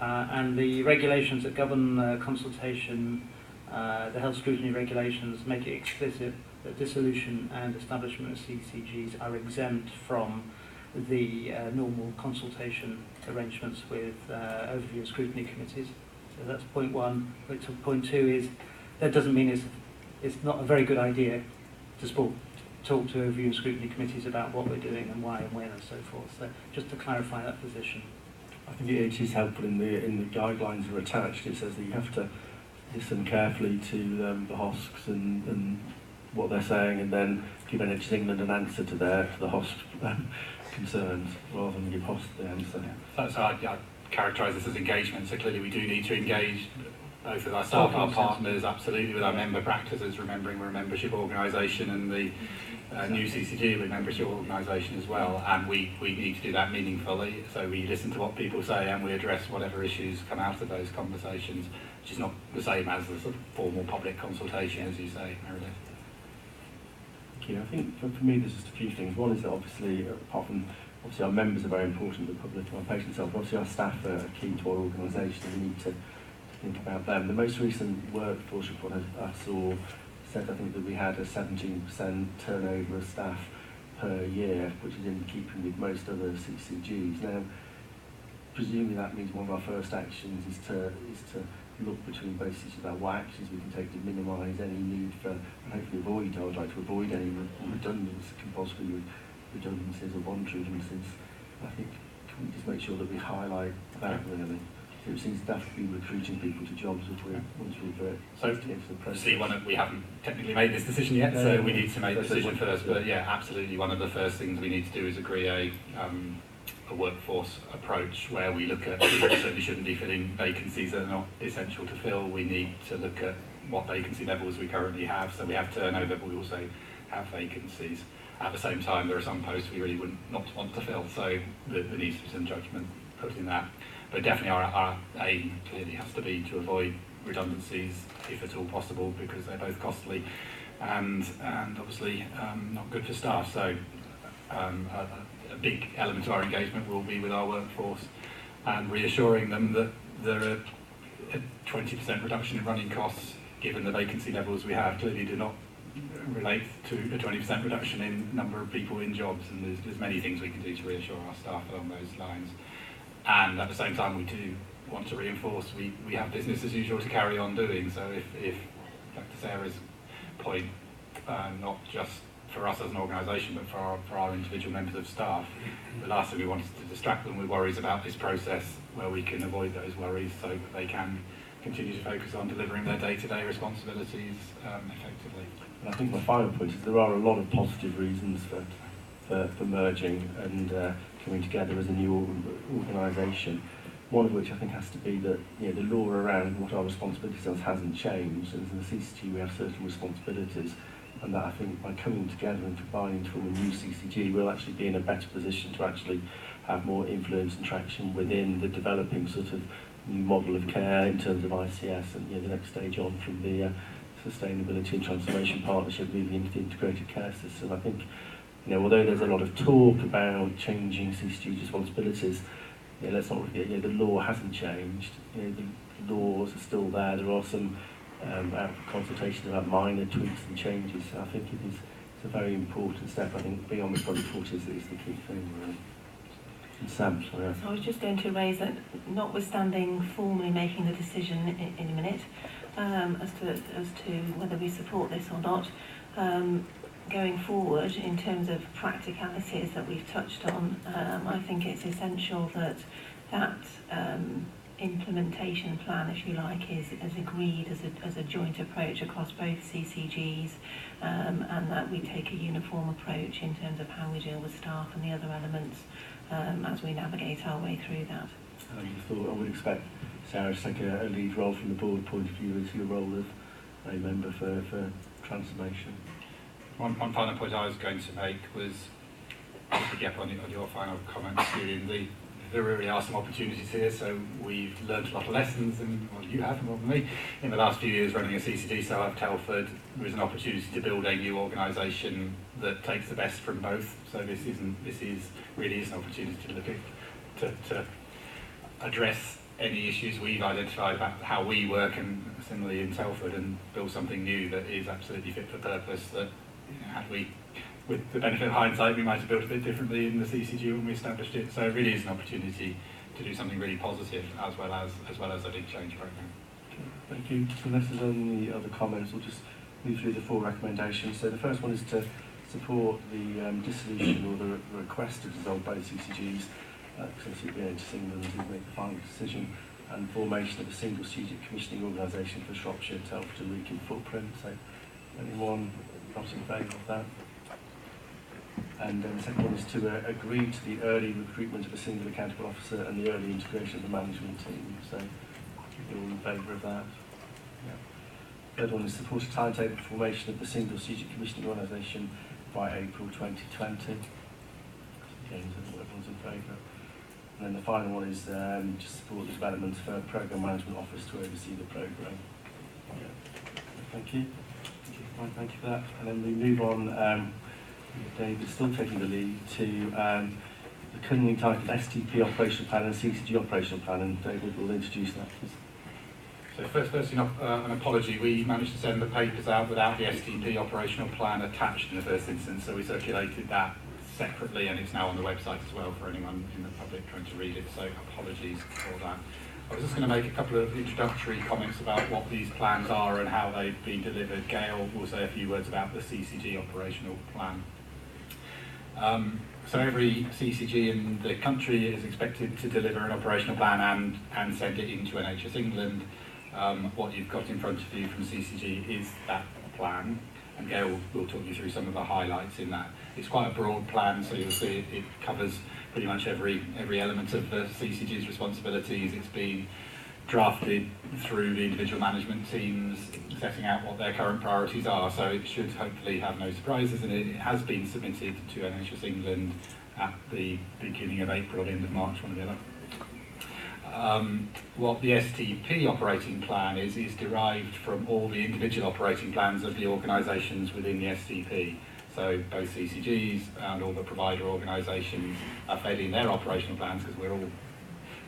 and the regulations that govern consultation, the health scrutiny regulations, make it explicit that dissolution and establishment of CCGs are exempt from the normal consultation arrangements with overview and scrutiny committees. So that's point one. But point two is that doesn't mean it's not a very good idea to talk to overview and scrutiny committees about what we're doing and why and when and so forth. So just to clarify that position. I think it is helpful in the guidelines that are attached. It says that you have to listen carefully to the HOSCs and what they're saying, and then give NHS England an answer to the HOSC concerns, rather than give HOSC the answer. So I characterise this as engagement. So clearly we do need to engage both with our staff, our partners, absolutely, with our member practices, remembering we're a membership organisation, and the new CCG, we're a membership organisation as well, and we need to do that meaningfully. So we listen to what people say and we address whatever issues come out of those conversations, which is not the same as the sort of formal public consultation, as you say, Meredith. Thank you. I think for me there's just a few things. One is that obviously, apart from obviously our members are very important, the public and our patients health, obviously our staff are key to our organisation, and we need to think about them. The most recent workforce report I saw said, I think, that we had a 17% turnover of staff per year, which is in keeping with most other CCGs. Now, presumably that means one of our first actions is to look between both CCGs about what actions we can take to minimise any need for, and hopefully avoid, I would like to avoid any redundancies, compulsory redundancies or voluntary redundancies. I think, can we just make sure that we highlight that really? So it seems definitely recruiting people to jobs if we're, once we've so into the process. See, we haven't technically made this decision yet, so we need to make the decision first. But yeah, absolutely, one of the first things we need to do is agree a workforce approach where we look at, we certainly shouldn't be filling vacancies that are not essential to fill. We need to look at what vacancy levels we currently have. So we have turnover, but we also have vacancies. At the same time, there are some posts we really wouldn't not want to fill, so there needs to be some judgment put in that. But definitely our aim clearly has to be to avoid redundancies, if at all possible, because they're both costly and obviously not good for staff. So a big element of our engagement will be with our workforce and reassuring them that there are a 20% reduction in running costs, given the vacancy levels we have, clearly do not relate to a 20% reduction in number of people in jobs, and there's many things we can do to reassure our staff along those lines. And at the same time, we do want to reinforce we have business as usual to carry on doing. So if back to Sarah's point, not just for us as an organisation, but for our individual members of staff, the last thing we want is to distract them with worries about this process, where we can avoid those worries so that they can continue to focus on delivering their day-to-day responsibilities effectively. And I think my final point is there are a lot of positive reasons for merging and coming together as a new organisation. One of which I think has to be that the law around what our responsibilities are hasn't changed. As in the CCG, we have certain responsibilities, and that I think by coming together and combining to form a new CCG, we'll actually be in a better position to actually have more influence and traction within the developing sort of new model of care in terms of ICS and the next stage on from the Sustainability and Transformation Partnership moving into the integrated care system. I think, although there's a lot of talk about changing CCG responsibilities, let's not forget, the law hasn't changed. The laws are still there. There are some consultation about minor tweaks and changes. So I think it's a very important step. I think beyond the product report is the key thing, really. And Sam, sorry. So I was just going to raise that, notwithstanding formally making the decision in a minute as to whether we support this or not, going forward in terms of practicalities that we've touched on, I think it's essential that implementation plan, if you like, is agreed as a joint approach across both CCGs, and that we take a uniform approach in terms of how we deal with staff and the other elements as we navigate our way through that. I would expect Sarah to take a lead role from the board point of view as your role of a member for transformation. One final point I was going to make was, to pick up on your final comments, Julian, there really are some opportunities here. So we've learned a lot of lessons, and well, you have more than me, in the last few years running a CCG. So at Telford, there is an opportunity to build a new organisation that takes the best from both. So this really is an opportunity to look at to address any issues we've identified about how we work, and similarly in Telford, and build something new that is absolutely fit for purpose. That had we, with the benefit of hindsight, we might have built a bit differently in the CCG when we established it. So it really is an opportunity to do something really positive as well as a big change programme. Okay, thank you. Unless there's any other comments, we'll just move through the 4 recommendations. So the first one is to support the dissolution or the request to dissolve both CCGs, because obviously the NHS England will make the final decision, and formation of a single strategic commissioning organisation for Shropshire, Telford and Wrekin footprint. So anyone not in favour of that? And then the second one is to agree to the early recruitment of a single accountable officer and the early integration of the management team. So you're all in favour of that? Yeah. Third one is support a timetable for formation of the single strategic commissioning organisation by April 2020. Again, everyone's in favour. And then the final one is to support the development of a programme management office to oversee the programme. Yeah. Thank you. Thank you for that. And then we move on. David's still taking the lead to the currently titled STP operational plan and CCG operational plan, and David will introduce that, please. So firstly, an apology. We managed to send the papers out without the STP operational plan attached in the first instance, so we circulated that separately, and it's now on the website as well for anyone in the public trying to read it. So apologies for that. I was just going to make a couple of introductory comments about what these plans are and how they've been delivered. Gail will say a few words about the CCG operational plan. So every CCG in the country is expected to deliver an operational plan and send it into NHS England. What you've got in front of you from CCG is that plan, and Gail will talk you through some of the highlights in that. It's quite a broad plan, so you'll see it covers pretty much every element of the CCG's responsibilities. It's been drafted through the individual management teams, setting out what their current priorities are, so it should hopefully have no surprises, and it has been submitted to NHS England at the beginning of April, end of March, one or the other. What the STP operating plan is derived from all the individual operating plans of the organisations within the STP. So both CCGs and all the provider organisations are fed in their operational plans, because we're all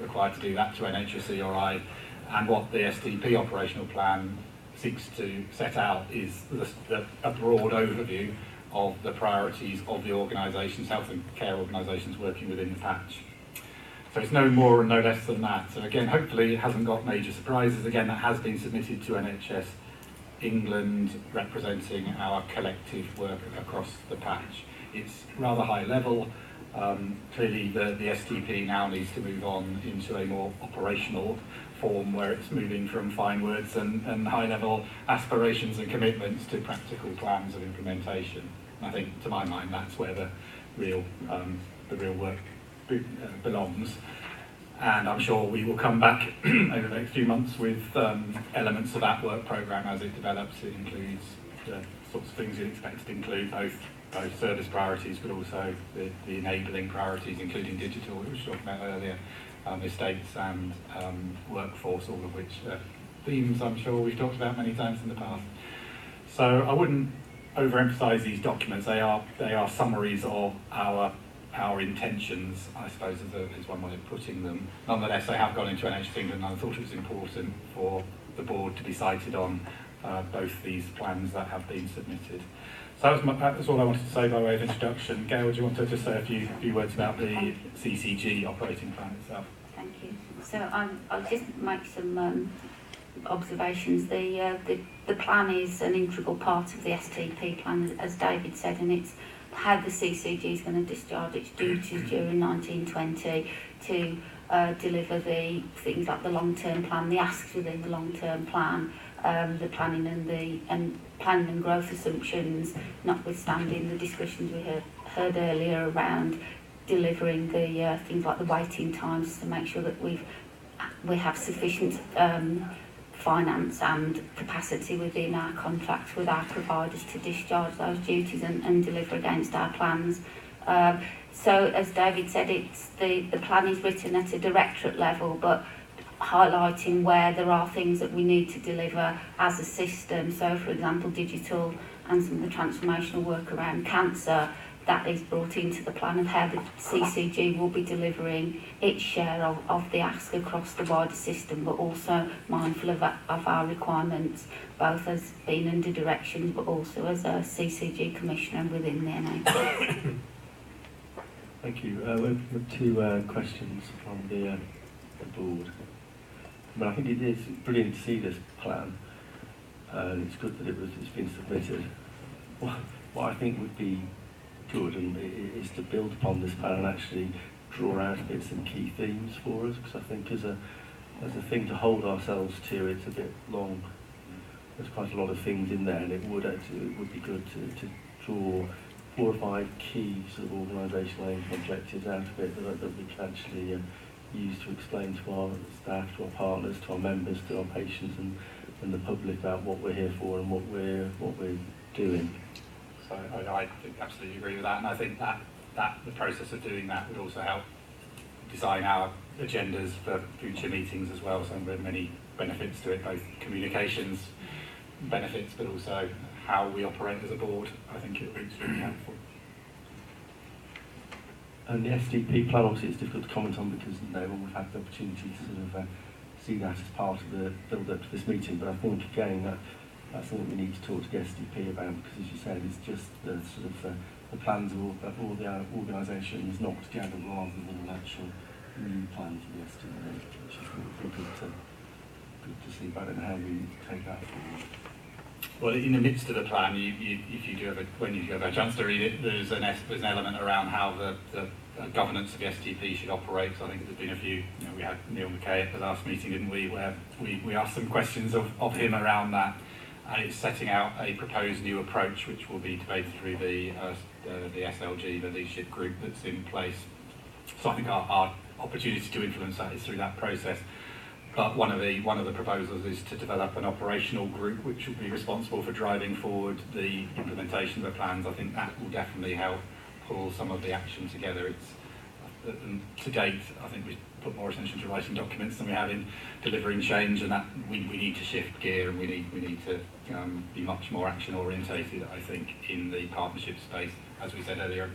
required to do that to NHSERI. And what the STP operational plan seeks to set out is a broad overview of the priorities of the organisations, health and care organisations working within the patch. So it's no more and no less than that. So again, hopefully it hasn't got major surprises. Again, that has been submitted to NHS England, representing our collective work across the patch. It's rather high level. Clearly the STP now needs to move on into a more operational form, where it's moving from fine words and high level aspirations and commitments to practical plans of implementation. I think, to my mind, that's where the real work belongs. And I'm sure we will come back over the next few months with elements of that work programme as it develops. It includes the sorts of things you'd expect it to include, both service priorities, but also the enabling priorities, including digital, which we were talking about earlier, estates and workforce, all of which are themes I'm sure we've talked about many times in the past. So I wouldn't overemphasise these documents. They are summaries of our intentions, I suppose, is one way of putting them. Nonetheless, they have gone into NHS England, and I thought it was important for the board to be cited on both these plans that have been submitted. So that was all I wanted to say by way of introduction. Gail, do you want to just say a few words about the CCG operating plan itself? Thank you. So I'll just make some observations. The plan is an integral part of the STP plan, as David said, and it's how the CCG is going to discharge its duties during 1920 to deliver the things like the long-term plan, the asks within the long-term plan, the planning and growth assumptions, notwithstanding the discussions we heard earlier around delivering the things like the waiting times, to make sure that we have sufficient finance and capacity within our contracts with our providers to discharge those duties and deliver against our plans. So as David said, the plan is written at a directorate level, but highlighting where there are things that we need to deliver as a system. So for example, digital and some of the transformational work around cancer, that is brought into the plan of how the CCG will be delivering its share of the ask across the wider system, but also mindful of our requirements, both as being under directions, but also as a CCG commissioner within the NHS. Thank you. We have two questions from the board. But I think it is brilliant to see this plan, and it's good that it's been submitted. What I think would be good is to build upon this plan and actually draw out a bit some key themes for us, because I think as a thing to hold ourselves to, it's a bit long. There's quite a lot of things in there, and it would be good to draw 4 or 5 key sort of organisational aims and objectives out of it that we can actually use to explain to our staff, to our partners, to our members, to our patients and the public about what we're here for and what we're doing. So I absolutely agree with that, and I think that the process of doing that would also help design our agendas for future meetings as well. So there are many benefits to it, both communications benefits, but also how we operate as a board. I think it would be extremely helpful. And the SDP plan, obviously it's difficult to comment on because no one we've had the opportunity to sort of see that as part of the build-up to this meeting, but I think again that's something we need to talk to the SDP about, because as you said, it's just the sort of the plans of all the organisations knocked together rather than an actual new plan for the STP, which is good to see, but I don't know how we take that forward. Well, in the midst of the plan, if you do have when you do have a chance to read it, there's an element around how the governance of the STP should operate. So I think there's been a few, we had Neil McKay at the last meeting, didn't we, where we asked some questions of him around that. And it's setting out a proposed new approach, which will be debated through the SLG, the leadership group that's in place. So I think our opportunity to influence that is through that process. But one of the proposals is to develop an operational group which will be responsible for driving forward the implementation of the plans. I think that will definitely help pull some of the action together. It's to date, I think we've put more attention to writing documents than we have in delivering change, and that we need to shift gear, and we need to be much more action orientated, I think, in the partnership space, as we said earlier,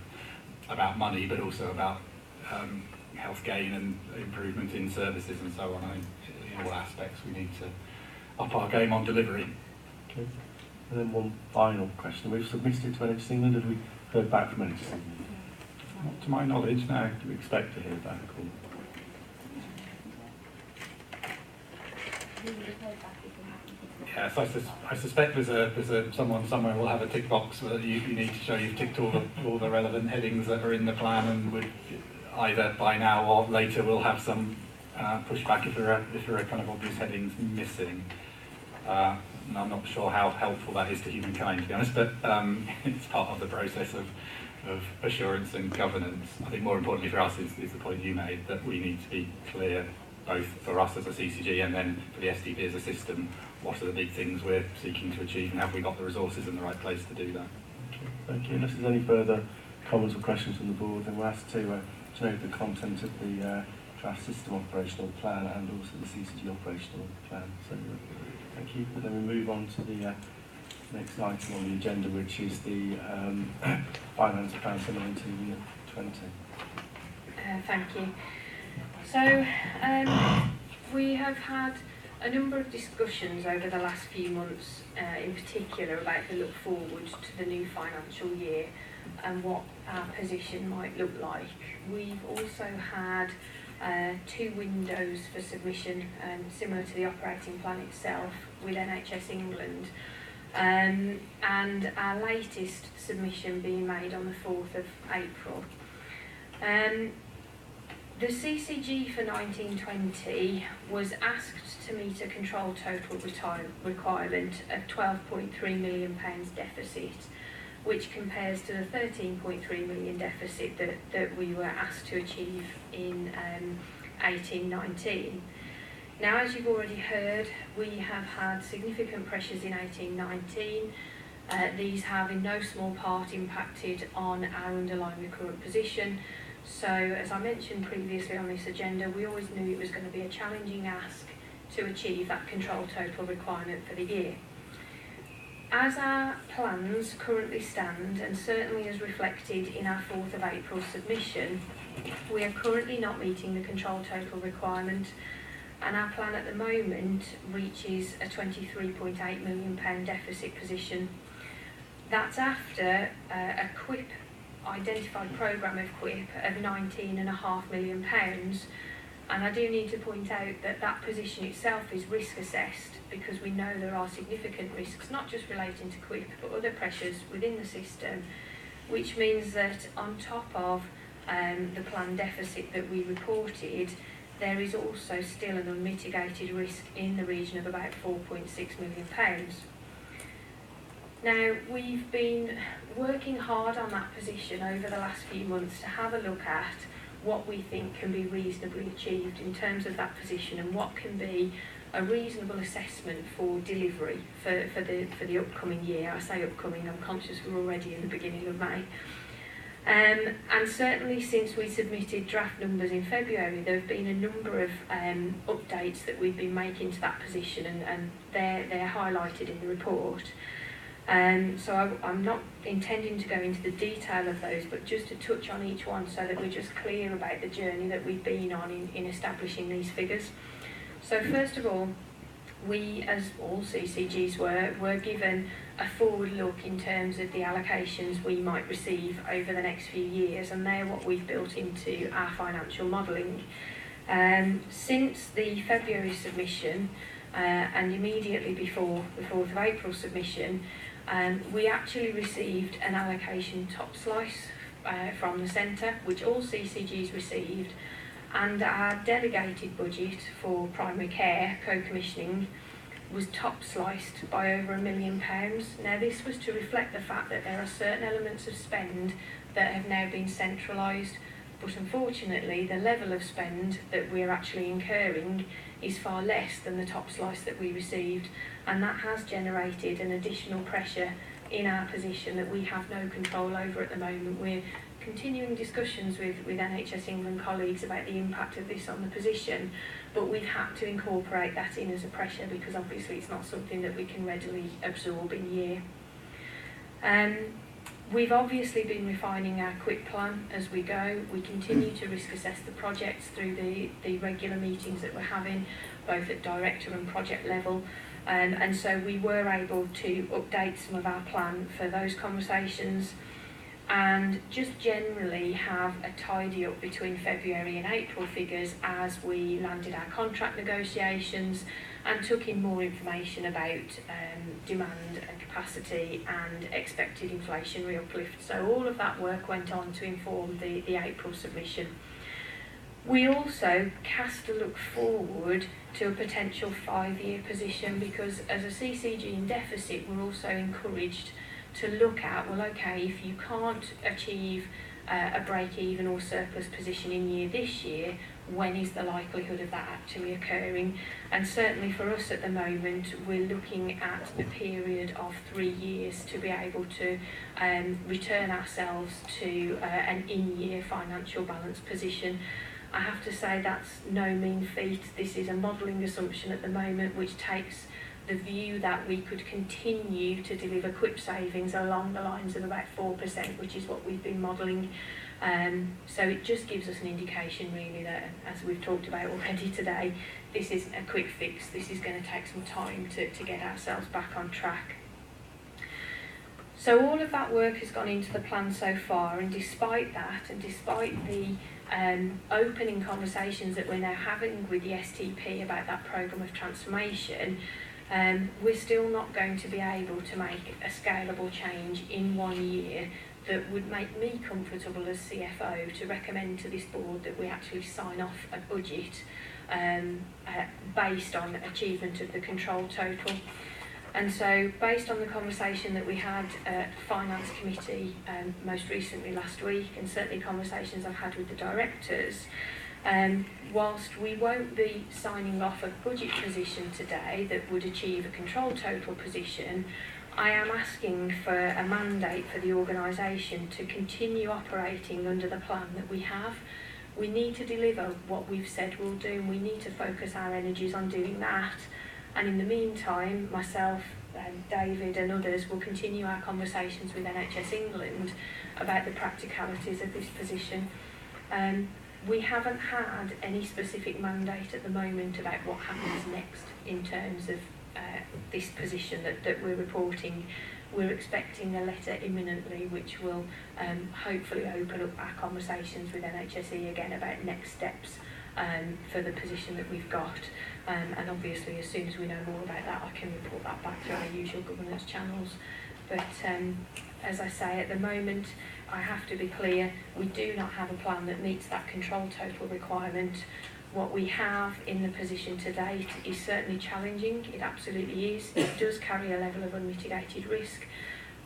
about money, but also about health gain and improvement in services and so on. I think in all aspects we need to up our game on delivery. Okay. And then one final question. We've submitted it to NHS England. Have we heard back from NHS England? Not to my knowledge, no. Do we expect to hear back? Or? Yes, I suspect there's someone somewhere will have a tick box where you need to show you've ticked all the relevant headings that are in the plan, and would either by now or later we'll have some pushback if there are kind of obvious headings missing. And I'm not sure how helpful that is to humankind, to be honest, but it's part of the process of assurance and governance. I think more importantly for us is the point you made, that we need to be clear, both for us as a CCG and then for the STP as a system, what are the big things we're seeking to achieve, and have we got the resources in the right place to do that. Okay, thank you. Unless there's any further comments or questions from the board, then we're asked to note the content of the draft system operational plan and also the CCG operational plan. So thank you. And then we move on to the next item on the agenda, which is the finance plan for 1920. Thank you. So we have had a number of discussions over the last few months, in particular about the look forward to the new financial year and what our position might look like. We've also had 2 windows for submission, similar to the operating plan itself, with NHS England, and our latest submission being made on the 4th of April. The CCG for 1920 was asked to meet a control total requirement of £12.3 million deficit, which compares to the £13.3 million deficit that we were asked to achieve in 18-19. Now, as you've already heard, we have had significant pressures in 18-19. These have in no small part impacted on our underlying recurrent position. So, as I mentioned previously on this agenda, we always knew it was going to be a challenging ask to achieve that control total requirement for the year. As our plans currently stand, and certainly as reflected in our 4th of April submission, we are currently not meeting the control total requirement, and our plan at the moment reaches a £23.8 million deficit position. That's after a QIP identified programme of QIP of £19.5 million, and I do need to point out that that position itself is risk assessed, because we know there are significant risks, not just relating to QIP but other pressures within the system, which means that on top of the planned deficit that we reported, there is also still an unmitigated risk in the region of about £4.6 million. Now, we've been working hard on that position over the last few months to have a look at what we think can be reasonably achieved in terms of that position, and what can be a reasonable assessment for delivery for the upcoming year. I say upcoming, I'm conscious we're already in the beginning of May. And certainly since we submitted draft numbers in February, there have been a number of updates that we've been making to that position, and they're highlighted in the report. So I'm not intending to go into the detail of those, but just to touch on each one so that we're just clear about the journey that we've been on in establishing these figures. So first of all, we, as all CCGs were given a forward look in terms of the allocations we might receive over the next few years, and they're what we've built into our financial modelling. Since the February submission and immediately before the 4th of April submission, we actually received an allocation top slice from the centre, which all CCGs received, and our delegated budget for primary care co-commissioning was top sliced by over £1 million. Now, this was to reflect the fact that there are certain elements of spend that have now been centralised, but unfortunately the level of spend that we're actually incurring is far less than the top slice that we received, and that has generated an additional pressure in our position that we have no control over at the moment. We're continuing discussions with NHS England colleagues about the impact of this on the position, but we've had to incorporate that in as a pressure because obviously it's not something that we can readily absorb in year. We've obviously been refining our quick plan as we go. We continue to risk assess the projects through the regular meetings that we're having, both at director and project level. And so we were able to update some of our plan for those conversations and just generally have a tidy up between February and April figures as we landed our contract negotiations and took in more information about demand and capacity and expected inflationary uplift. So all of that work went on to inform the April submission. We also cast a look forward to a potential 5-year position because as a CCG in deficit, we're also encouraged to look at, well, okay, if you can't achieve a break-even or surplus position in this year, when is the likelihood of that actually occurring? And certainly for us at the moment, we're looking at a period of 3 years to be able to return ourselves to an in-year financial balance position. I have to say that's no mean feat. This is a modelling assumption at the moment which takes the view that we could continue to deliver quick savings along the lines of about 4%, which is what we've been modelling. So it just gives us an indication really that, as we've talked about already today, this isn't a quick fix. This is going to take some time to get ourselves back on track. So all of that work has gone into the plan so far, and despite that, and despite the opening conversations that we're now having with the STP about that programme of transformation, we're still not going to be able to make a scalable change in 1 year that would make me comfortable as CFO to recommend to this board that we actually sign off a budget based on achievement of the control total. And so, based on the conversation that we had at Finance Committee most recently last week, and certainly conversations I've had with the directors, whilst we won't be signing off a budget position today that would achieve a control total position, I am asking for a mandate for the organisation to continue operating under the plan that we have. We need to deliver what we've said we'll do, and we need to focus our energies on doing that. And in the meantime, myself, David and others will continue our conversations with NHS England about the practicalities of this position. We haven't had any specific mandate at the moment about what happens next in terms of this position that we're reporting. We're expecting a letter imminently which will hopefully open up our conversations with NHSE again about next steps for the position that we've got. And obviously as soon as we know more about that, I can report that back through our usual governance channels. But as I say, at the moment, I have to be clear, we do not have a plan that meets that control total requirement. What we have in the position to date is certainly challenging, it absolutely is. It does carry a level of unmitigated risk,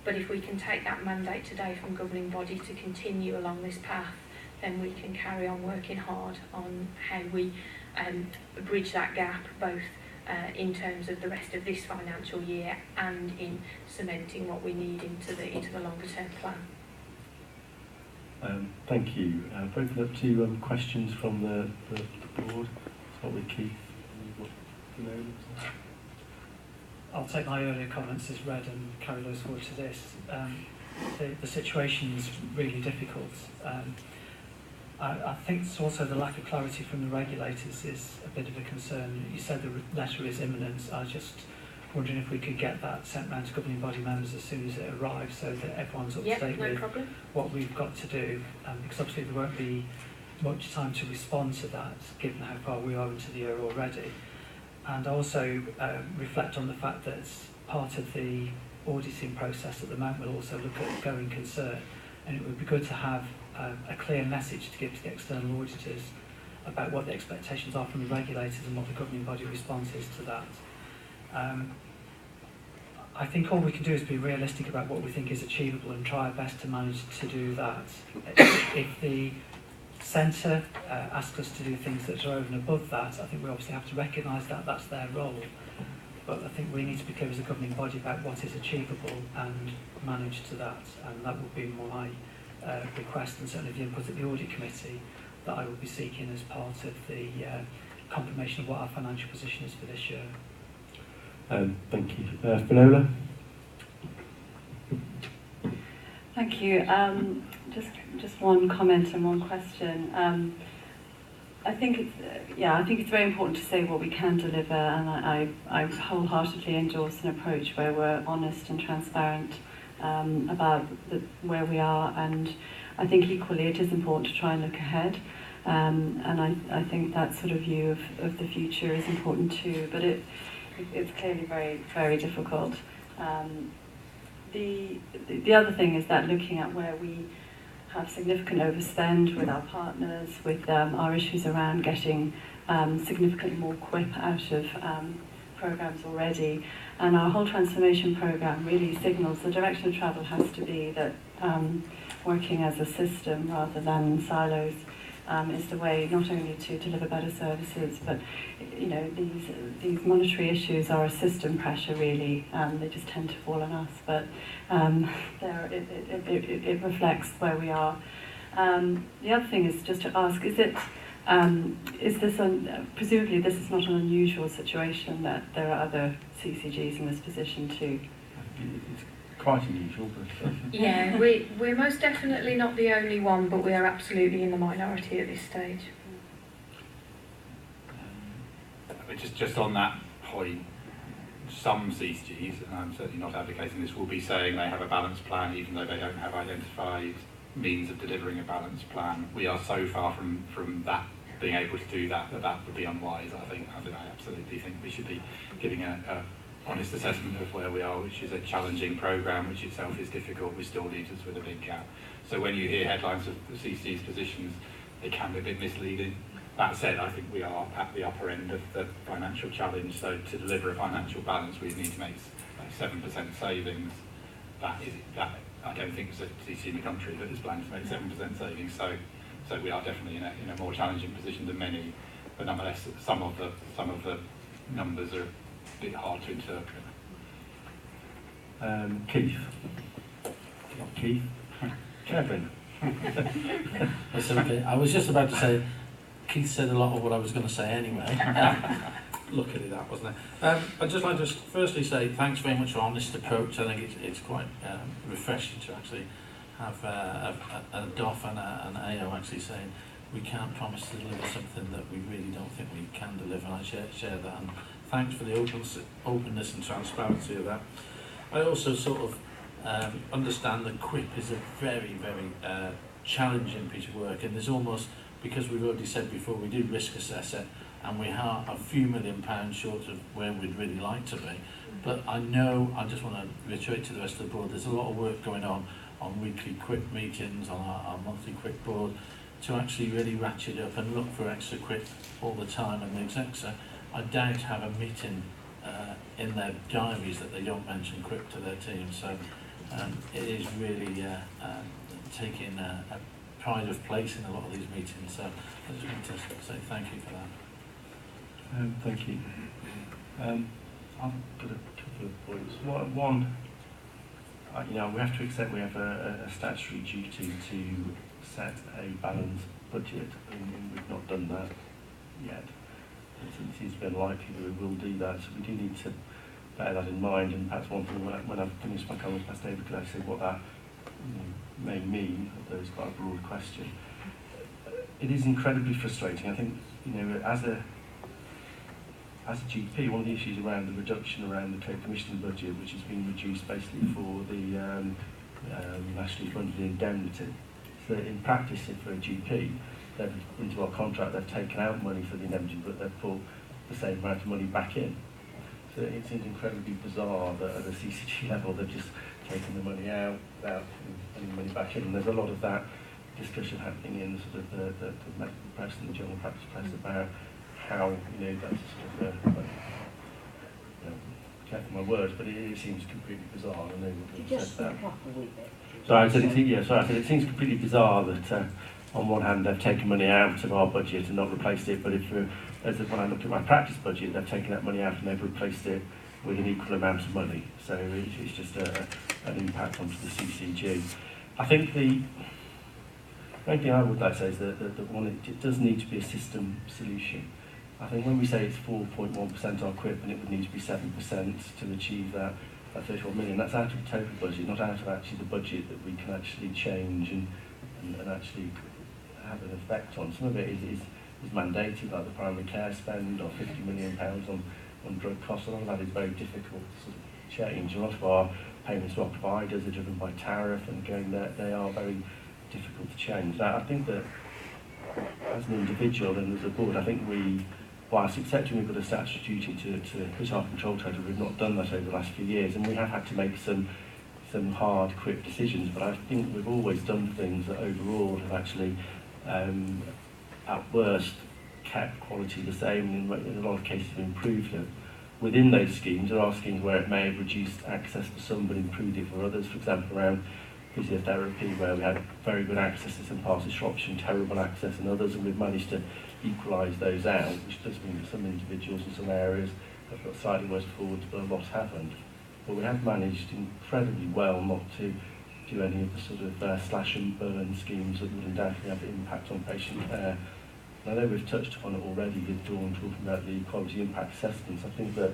but if we can take that mandate today from governing body to continue along this path, then we can carry on working hard on how we bridge that gap, both in terms of the rest of this financial year and in cementing what we need into the longer term plan. Thank you. Open up to questions from the board. Start with Keith. I'll take my earlier comments as read and carry those forward to this. The situation's really difficult. I think it's also the lack of clarity from the regulators is a bit of a concern. You said the letter is imminent. I was just wondering if we could get that sent round to governing body members as soon as it arrives, so that everyone's up to date with what we've got to do. Because obviously there won't be much time to respond to that, given how far we are into the year already. And also reflect on the fact that part of the auditing process at the moment will also look at going concern, and it would be good to have a clear message to give to the external auditors about what the expectations are from the regulators and what the governing body response is to that. I think all we can do is be realistic about what we think is achievable and try our best to manage to do that. If the centre asks us to do things that are over and above that, I think we obviously have to recognise that that's their role. But I think we need to be clear as a governing body about what is achievable and manage to that. And that would be my request, and certainly the input at the audit committee that I will be seeking as part of the confirmation of what our financial position is for this year. Thank you. Finola? Thank you. Just one comment and one question. I think it's very important to say what we can deliver, and I wholeheartedly endorse an approach where we're honest and transparent about where we are, and I think equally it is important to try and look ahead, and I think that sort of view of the future is important too, but it's clearly very, very difficult. The other thing is that looking at where we have significant overspend with our partners, with our issues around getting significantly more QIP out of programmes already, and our whole transformation programme really signals the direction of travel has to be that working as a system rather than silos is the way not only to deliver better services, but these monetary issues are a system pressure really. They just tend to fall on us, but it reflects where we are. The other thing is just to ask: is this presumably this is not an unusual situation that there are other CCGs in this position too? It's quite unusual, but yeah, we're most definitely not the only one, but we are absolutely in the minority at this stage. Just on that point, some CCGs, and I'm certainly not advocating this, will be saying they have a balanced plan even though they don't have identified means of delivering a balanced plan. We are so far from that, being able to do that would be unwise. I absolutely think we should be giving a honest assessment of where we are, which is a challenging programme, which itself is difficult, which still leaves us with a big gap. So when you hear headlines of the CCG's positions, they can be a bit misleading. That said, I think we are at the upper end of the financial challenge, so to deliver a financial balance we need to make 7% savings. That I don't think there's a CCG in the country that is planning to make 7% savings, so we are definitely in a more challenging position than many, but nonetheless some of the numbers are a bit hard to interpret. Keith? Kevin? That's okay. I was just about to say, Keith said a lot of what I was going to say anyway. Luckily that wasn't it. I'd just like to firstly say thanks very much for honest approach. I think it's quite refreshing to actually have a DOF and an AO actually saying we can't promise to deliver something that we really don't think we can deliver, and I share that, and thanks for the openness and transparency of that. I also sort of understand that QIP is a very, very challenging piece of work, and there's almost, because we've already said before, we do risk assess it, and we are a few £1 million short of where we'd really like to be. But I know, I just want to reiterate to the rest of the board, there's a lot of work going on weekly QIP meetings, on our monthly QIP board, to actually really ratchet up and look for extra QIP all the time. And the execs, I doubt have a meeting in their diaries that they don't mention QIP to their team. So it is really taking a pride of place in a lot of these meetings. So I just want to say thank you for that. Thank you. I've got a couple of points. One, we have to accept we have a statutory duty to set a balanced budget, and we've not done that yet. It seems to be unlikely that we will do that, so we do need to bear that in mind. And perhaps one thing, when I've finished my comments last David, could I say what that may mean, although it's quite a broad question. it is incredibly frustrating. I think, you know, as a GP, one of the issues around the reduction around the co-commissioning budget, which has been reduced basically for the nationally funded indemnity, so that in practice, for a GP, they've, into our contract, they've taken out money for the indemnity, but they've put the same amount of money back in. So it seems incredibly bizarre that at the CCG level, they've just taken the money out without putting money back in. And there's a lot of that discussion happening in sort of the medical press and the general practice press about how, you know, that's sort of, careful my words, but it seems completely bizarre. I know you just speak up a wee bit. So I said, it seems completely bizarre that on one hand they've taken money out of our budget and not replaced it, but when I look at my practice budget, they've taken that money out and they've replaced it with an equal amount of money. So it's just an impact onto the CCG. I think the main thing I would like to say is that it does need to be a system solution. I think when we say it's 4.1% our quip and it would need to be 7% to achieve that 31 million, that's out of the total budget, not out of actually the budget that we can actually change and actually have an effect on. Some of it is mandated, like the primary care spend or £50 million on drug costs. A lot of that is very difficult to sort of change. A lot of our payments to our providers are driven by tariff, and again, they are very difficult to change. Now, I think that as an individual and as a board, I think we, whilst accepting we've got a statutory duty to hit our control total, we've not done that over the last few years, and we have had to make some hard, quick decisions, but I think we've always done things that overall have actually, at worst, kept quality the same, and in a lot of cases have improved it. Within those schemes, there are schemes where it may have reduced access for some but improved it for others. For example, around physiotherapy, where we had very good access to some parts of Shropshire and terrible access in others, and we've managed to equalise those out, which does mean that some individuals in some areas have got slightly worse forwards, but a lot haven't. But we have managed incredibly well not to do any of the sort of slash and burn schemes that would undoubtedly have an impact on patient care. And I know we've touched upon it already with Dawn talking about the quality impact assessments. I think that,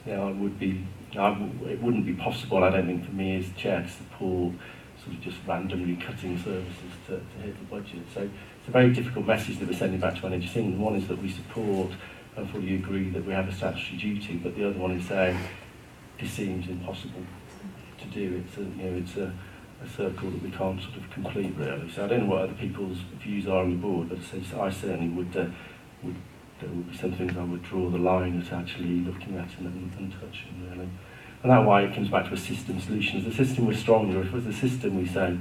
you know, it wouldn't be possible, I don't think, for me as chair to support sort of just randomly cutting services to hit the budget. So it's a very difficult message that we're sending back to NHS England. One is that we support and fully agree that we have a statutory duty, but the other one is saying this seems impossible to do. It's a circle that we can't sort of complete really. So I don't know what other people's views are on the board, but I certainly would there would be some things I would draw the line at actually looking at and touching really. And that's why it comes back to a system solution. If the system was stronger, if it was a system we say,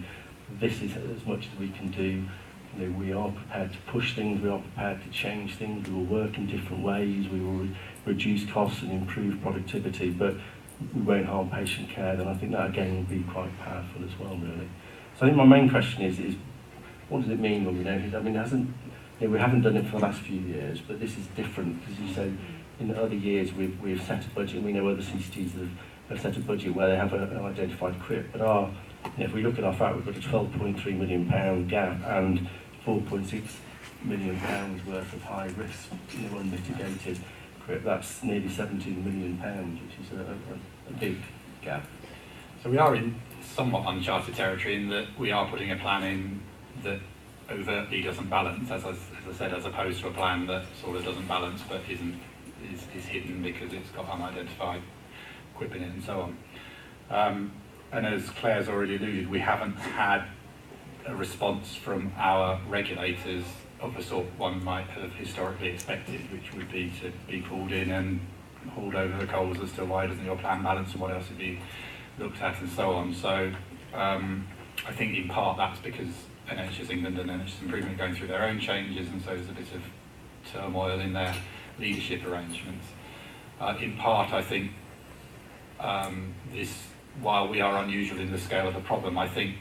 this is as much as we can do, you know, we are prepared to push things, we are prepared to change things, we will work in different ways, we will reduce costs and improve productivity, but we won't harm patient care, then I think that again will be quite powerful as well really. So I think my main question is what does it mean when we know it? I mean, we haven't done it for the last few years, but this is different, because you say in other years we've set a budget, and we know other CCTs have set a budget where they have an identified quip, but if we look at our fact, we've got a £12.3 million gap and £4.6 million worth of high risk, unmitigated quip. That's nearly £17 million, which is a big gap. So we are in somewhat uncharted territory in that we are putting a plan in that overtly doesn't balance, as I said, as opposed to a plan that sort of doesn't balance but is hidden because it's got unidentified quip in it and so on. And as Claire's already alluded, we haven't had a response from our regulators of the sort one might have historically expected, which would be to be called in and hauled over the coals as to why doesn't your plan balance and what else would be looked at and so on. So I think in part that's because NHS England and NHS Improvement are going through their own changes, and so there's a bit of turmoil in their leadership arrangements. In part, I think while we are unusual in the scale of the problem, I think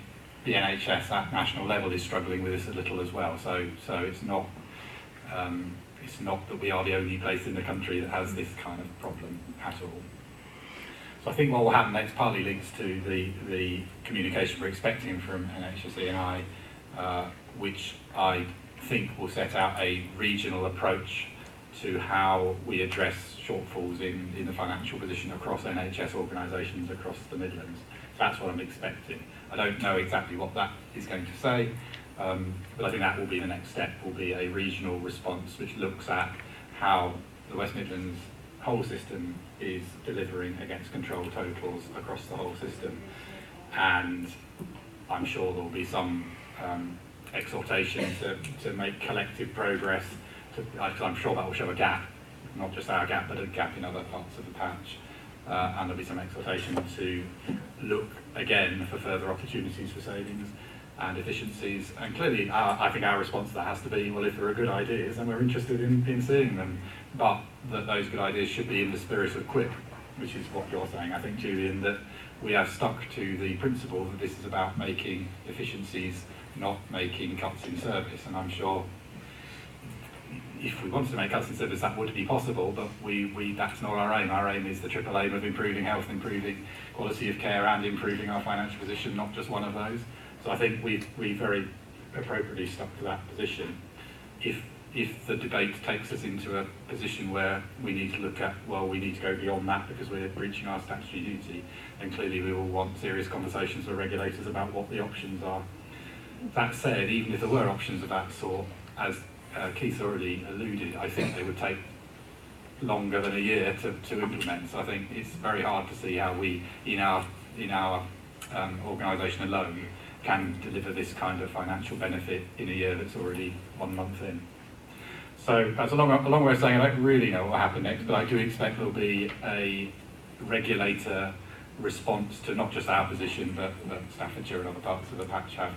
the NHS at national level is struggling with this a little as well. So it's not that we are the only place in the country that has this kind of problem at all. So I think what will happen next partly links to the communication we're expecting from NHS E&I, which I think will set out a regional approach to how we address shortfalls in the financial position across NHS organisations across the Midlands. So that's what I'm expecting. I don't know exactly what that is going to say, But I think that will be the next step, will be a regional response which looks at how the West Midlands whole system is delivering against control totals across the whole system. And I'm sure there will be some exhortation to make collective progress. I'm sure that will show a gap, not just our gap, but a gap in other parts of the patch. And there'll be some exhortation to look again for further opportunities for savings and efficiencies. And clearly, I think our response to that has to be, well, if there are good ideas, then we're interested in seeing them. But that those good ideas should be in the spirit of QUIP, which is what you're saying, I think, Julian, that we have stuck to the principle that this is about making efficiencies, not making cuts in service. And I'm sure if we wanted to make cuts in service, that would be possible, but that's not our aim. Our aim is the triple aim of improving health, improving quality of care, and improving our financial position, not just one of those. So I think we very appropriately stuck to that position. If the debate takes us into a position where we need to look at, well, we need to go beyond that because we're breaching our statutory duty, then clearly we will want serious conversations with regulators about what the options are. That said, even if there were options of that sort, as Keith already alluded, I think they would take longer than a year to implement. So I think it's very hard to see how we, in our organisation alone, can deliver this kind of financial benefit in a year that's already 1 month in. So that's a long way of saying I don't really know what will happen next, but I do expect there'll be a regulator response to not just our position, but Staffordshire and other parts of the patch have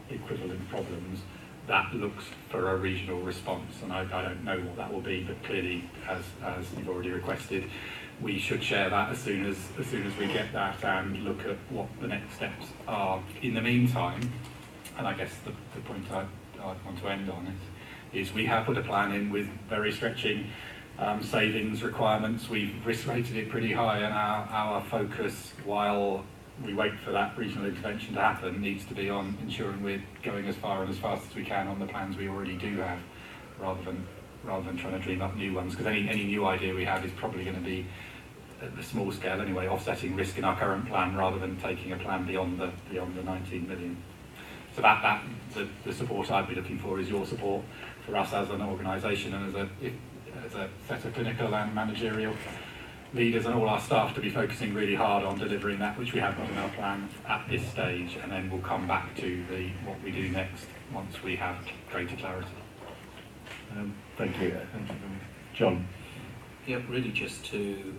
equivalent problems. That looks for a regional response, and I don't know what that will be, but clearly, as you've already requested, we should share that as soon as we get that and look at what the next steps are. In the meantime, and I guess the point I want to end on is we have put a plan in with very stretching savings requirements. We've risk rated it pretty high, and our focus, while we wait for that regional intervention to happen, needs to be on ensuring we're going as far and as fast as we can on the plans we already do have, rather than trying to dream up new ones, because any new idea we have is probably going to be at the small scale anyway, offsetting risk in our current plan rather than taking a plan beyond the 19 million. So the support I'd be looking for is your support for us as an organisation and as a set of clinical and managerial leaders and all our staff to be focusing really hard on delivering that which we have got in our plan at this stage, and then we'll come back to what we do next once we have greater clarity. Thank you. John? Yeah, really just to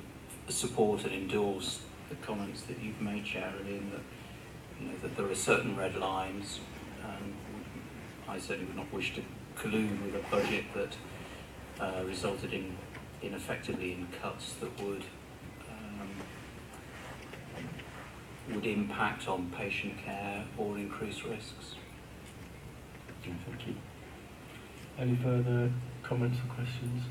support and endorse the comments that you've made, Sharon, in that, that there are certain red lines. I certainly would not wish to collude with a budget that resulted in effectively in cuts that would impact on patient care or increase risks. Thank you. Any further comments or questions?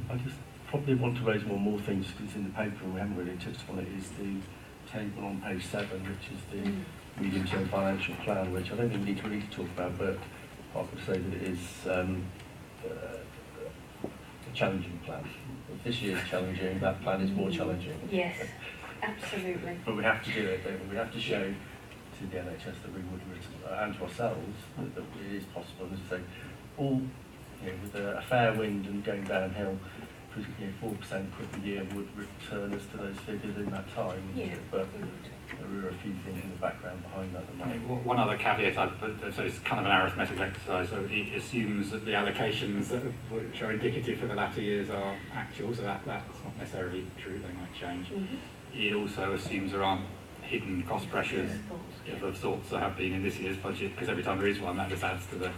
I just probably want to raise more things because it's in the paper and we haven't really touched on it, is the table on page 7, which is the medium-term financial plan, which I don't think we need to really talk about, but I would say that it is a challenging plan. If this year is challenging, that plan is more challenging. Yes, absolutely. But we have to do it, don't we? We have to show to the NHS that we would, and to ourselves, that it is possible. And as I say, all with a fair wind and going downhill, 4% quick a year would return us to those figures in that time. Yeah. But there are a few things in the background behind that. One other caveat I'd put, so it's kind of an arithmetic exercise, so it assumes that the allocations which are indicative for the latter years are actual, so that's not necessarily true, they might change. It also assumes there aren't hidden cost pressures of the sorts that have been in this year's budget, because every time there is one, that just adds to the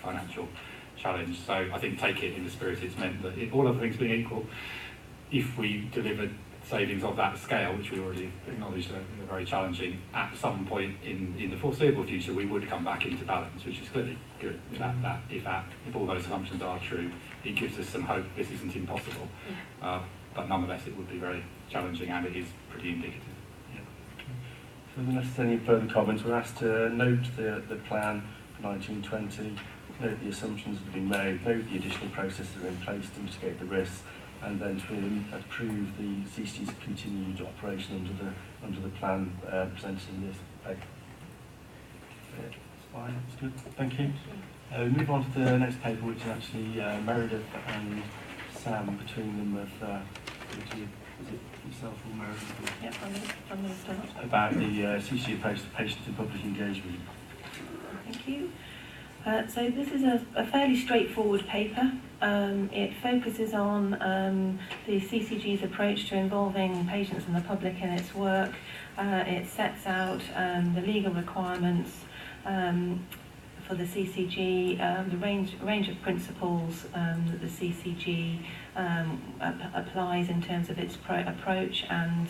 financial challenge. So I think take it in the spirit it's meant that all other things being equal, if we delivered savings of that scale, which we already acknowledged are very challenging, at some point in the foreseeable future we would come back into balance, which is clearly good. If all those assumptions are true, it gives us some hope this isn't impossible. But nonetheless it would be very challenging, and it is pretty indicative. So unless there's any further comments, we're asked to note the plan for 1920, note the assumptions that have been made, note the additional processes that are in place to mitigate the risks, and then to approve the CC's continued operation under the plan presented in this paper. Fine, that's good. Thank you. We move on to the next paper, which is actually Meredith and Sam. Between them, is it yourself or Meredith? Yep, I'm going to start. About the CC approach to patients in public engagement. Thank you. So this is a fairly straightforward paper. It focuses on the CCG's approach to involving patients and the public in its work. It sets out the legal requirements for the CCG, the range of principles that the CCG applies in terms of its approach and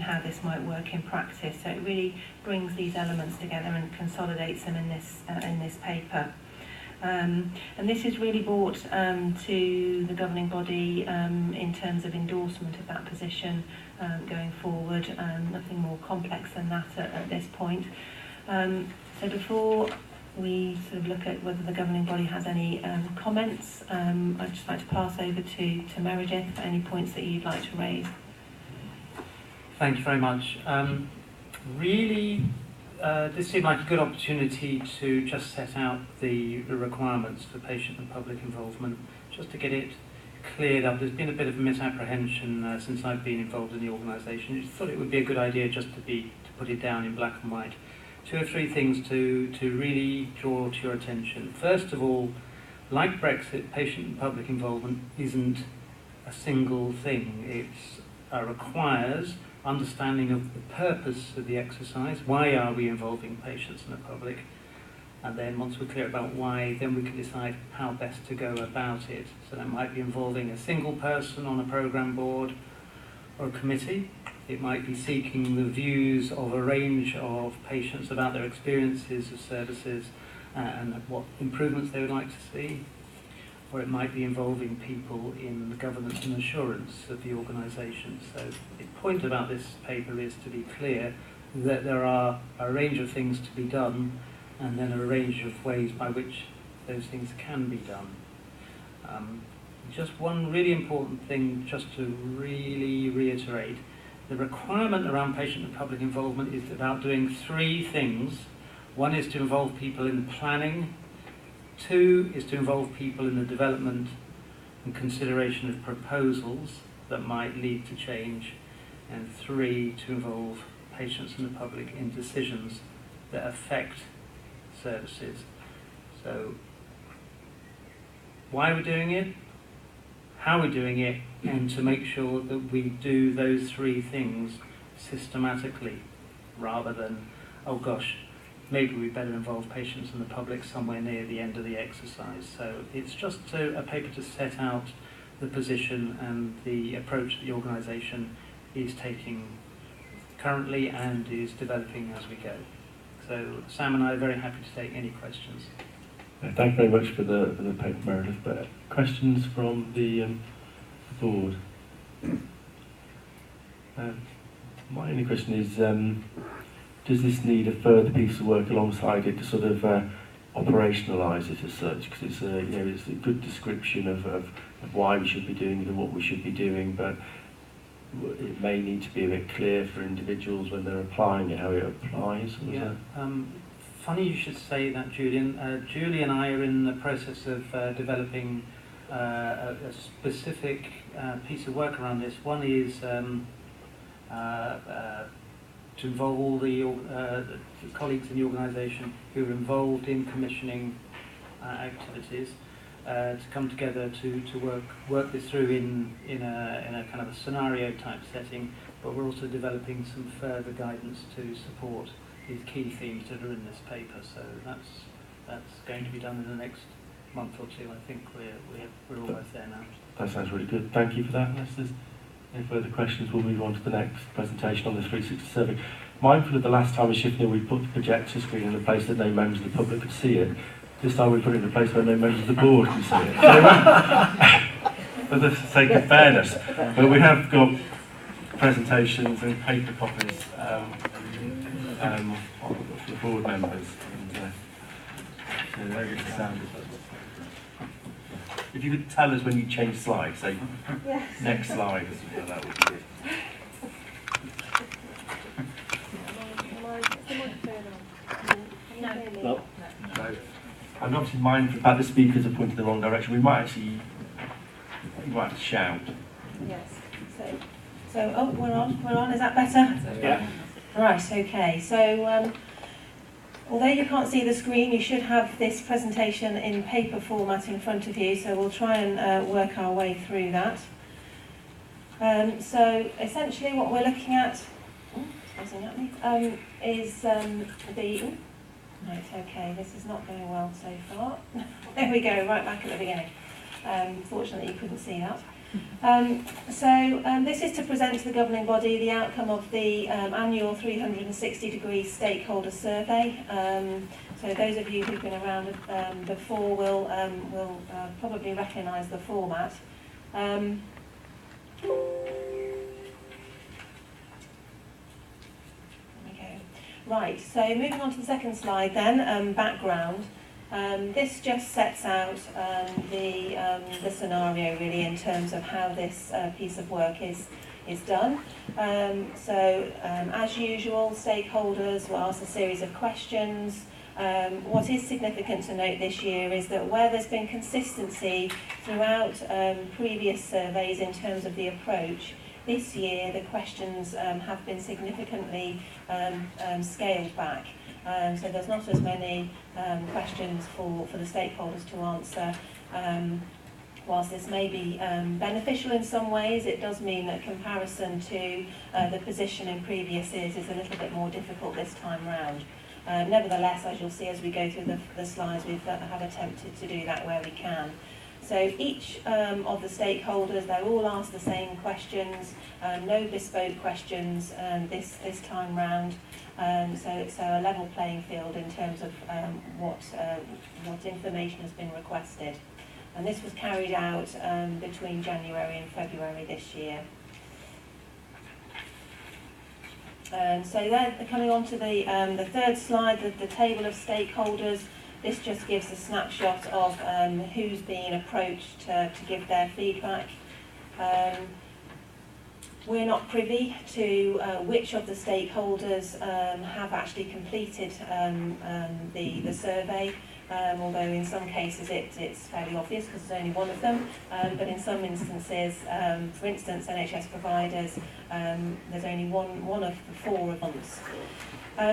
how this might work in practice. So it really brings these elements together and consolidates them in this paper. And this is really brought to the governing body in terms of endorsement of that position going forward. Nothing more complex than that at this point. So before we sort of look at whether the governing body has any comments, I'd just like to pass over to Meredith for any points that you'd like to raise. Thank you very much. Really, this seemed like a good opportunity to just set out the requirements for patient and public involvement, just to get it cleared up. There's been a bit of a misapprehension since I've been involved in the organisation. I thought it would be a good idea just to put it down in black and white. 2 or 3 things to really draw to your attention. First of all, like Brexit, patient and public involvement isn't a single thing. It requires understanding of the purpose of the exercise. Why are we involving patients and the public? And then once we're clear about why, then we can decide how best to go about it. So that might be involving a single person on a programme board or a committee. It might be seeking the views of a range of patients about their experiences of services and what improvements they would like to see. Or it might be involving people in the governance and assurance of the organisation. So the point about this paper is to be clear that there are a range of things to be done and then a range of ways by which those things can be done. Just one really important thing just to really reiterate. The requirement around patient and public involvement is about doing 3 things. One is to involve people in the planning. 2 is to involve people in the development and consideration of proposals that might lead to change. And 3, to involve patients and the public in decisions that affect services. So, why are we doing it? How we're doing it, and to make sure that we do those 3 things systematically, rather than, oh gosh, maybe we better involve patients and the public somewhere near the end of the exercise. So it's just a paper to set out the position and the approach that the organisation is taking currently and is developing as we go. So Sam and I are very happy to take any questions. Thank you very much for the paper, Meredith. But questions from the board? My only question is, does this need a further piece of work alongside it to sort of operationalise it as such? Because it's it's a good description of why we should be doing it and what we should be doing, but it may need to be a bit clear for individuals when they're applying it, how it applies. Yeah. Funny you should say that, Julian. Julie and I are in the process of developing a specific piece of work around this. One is to involve all the colleagues in the organisation who are involved in commissioning activities to come together to work this through in a kind of a scenario type setting, but we're also developing some further guidance to support these key themes that are in this paper. So that's going to be done in the next month or 2. I think we're almost there now. That sounds really good. Thank you for that. Unless there's any further questions, we'll move on to the next presentation on the 360 survey. Mindful of the last time in Shropshire we put the projector screen in a place that no members of the public could see it. This time we put it in a place where no members of the board can see it. So, for the sake of fairness, but we have got presentations and paper copies for the board members. And, so there is the sound. If you could tell us when you change slides, say yes. Next slide, that would be good. Am I further on? No. I'm obviously mindful about the speakers are pointing in the wrong direction. We might actually, you might have to shout. Yes. So oh, we're on. Is that better? Yeah. Right. Okay. So although you can't see the screen, you should have this presentation in paper format in front of you. So we'll try and work our way through that. So essentially, what we're looking at, is the. Right, okay, this is not going well so far. There we go, right back at the beginning. Fortunately, you couldn't see that. This is to present to the governing body the outcome of the annual 360-degree stakeholder survey. So those of you who've been around before will probably recognise the format. Right, so moving on to the second slide then, background. This just sets out the scenario really in terms of how this piece of work is done. As usual, stakeholders will ask a series of questions. What is significant to note this year is that where there's been consistency throughout previous surveys in terms of the approach, this year the questions have been significantly scaled back. So there's not as many questions for the stakeholders to answer. Whilst this may be beneficial in some ways, it does mean that comparison to the position in previous years is a little bit more difficult this time round. Nevertheless, as you'll see as we go through the slides, we have attempted to do that where we can. So each of the stakeholders, they're all asked the same questions, no bespoke questions this time round. So it's a level playing field in terms of what information has been requested. And this was carried out between January and February this year. So then coming on to the third slide, the table of stakeholders. This just gives a snapshot of who's being approached to give their feedback. We're not privy to which of the stakeholders have actually completed the survey, although in some cases it's fairly obvious because there's only one of them, but in some instances, for instance NHS providers, there's only one of the four of us.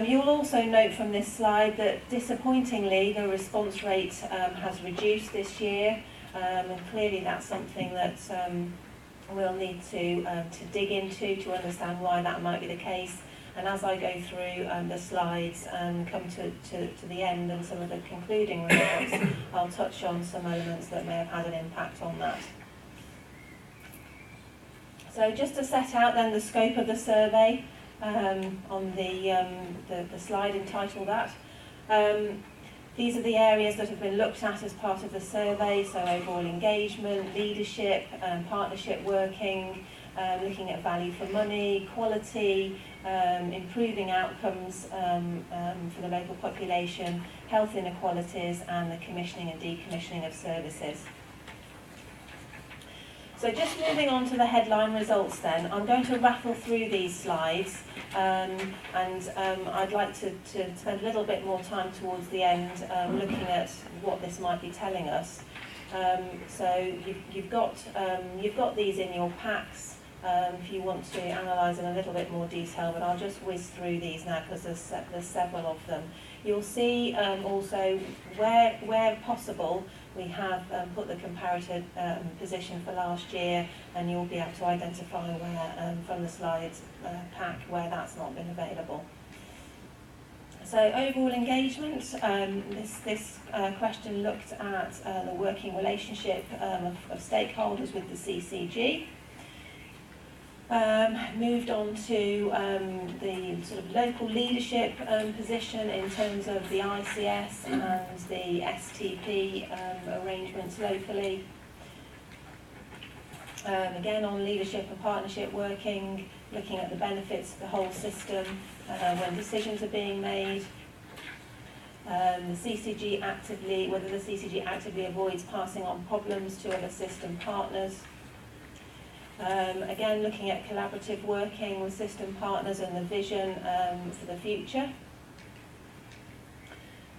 You'll also note from this slide that disappointingly the response rate has reduced this year, and clearly that's something that we'll need to dig into to understand why that might be the case. And as I go through the slides and come to the end and some of the concluding remarks, I'll touch on some elements that may have had an impact on that. So just to set out then the scope of the survey, on the slide entitled that. These are the areas that have been looked at as part of the survey, so overall engagement, leadership, partnership working, looking at value for money, quality, improving outcomes for the local population, health inequalities, and the commissioning and decommissioning of services. So just moving on to the headline results then, I'm going to rattle through these slides and I'd like to spend a little bit more time towards the end looking at what this might be telling us. So you've got these in your packs if you want to analyse in a little bit more detail, but I'll just whiz through these now because there's several of them. You'll see also where possible we have put the comparative position for last year, and you'll be able to identify where, from the slides pack, where that's not been available. So overall engagement, this question looked at the working relationship of stakeholders with the CCG. Moved on to the sort of local leadership position in terms of the ICS and the STP arrangements locally. Again on leadership and partnership working, looking at the benefits of the whole system when decisions are being made. The CCG whether the CCG actively avoids passing on problems to other system partners. Again, looking at collaborative working with system partners and the vision for the future.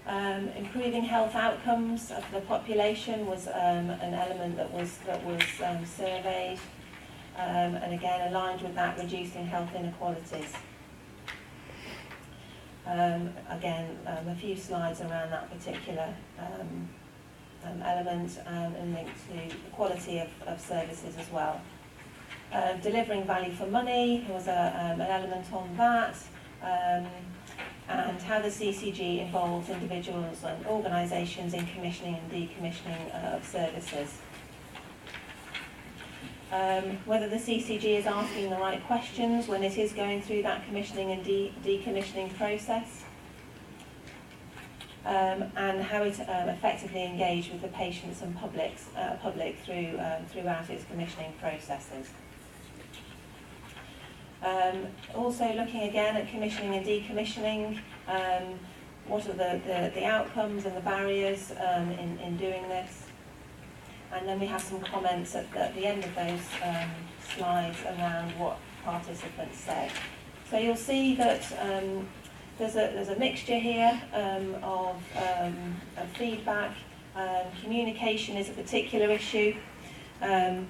Improving health outcomes of the population was an element that was surveyed, and again aligned with that, reducing health inequalities. Again, a few slides around that particular element, and linked to the quality of services as well. Delivering value for money was an element on that, and how the CCG involves individuals and organisations in commissioning and decommissioning of services. Whether the CCG is asking the right questions when it is going through that commissioning and decommissioning process, and how it effectively engaged with the patients and public throughout its commissioning processes. Also looking again at commissioning and decommissioning, what are the outcomes and the barriers in doing this. And then we have some comments at the end of those slides around what participants said. So you'll see that there's a mixture here of feedback. Communication is a particular issue, and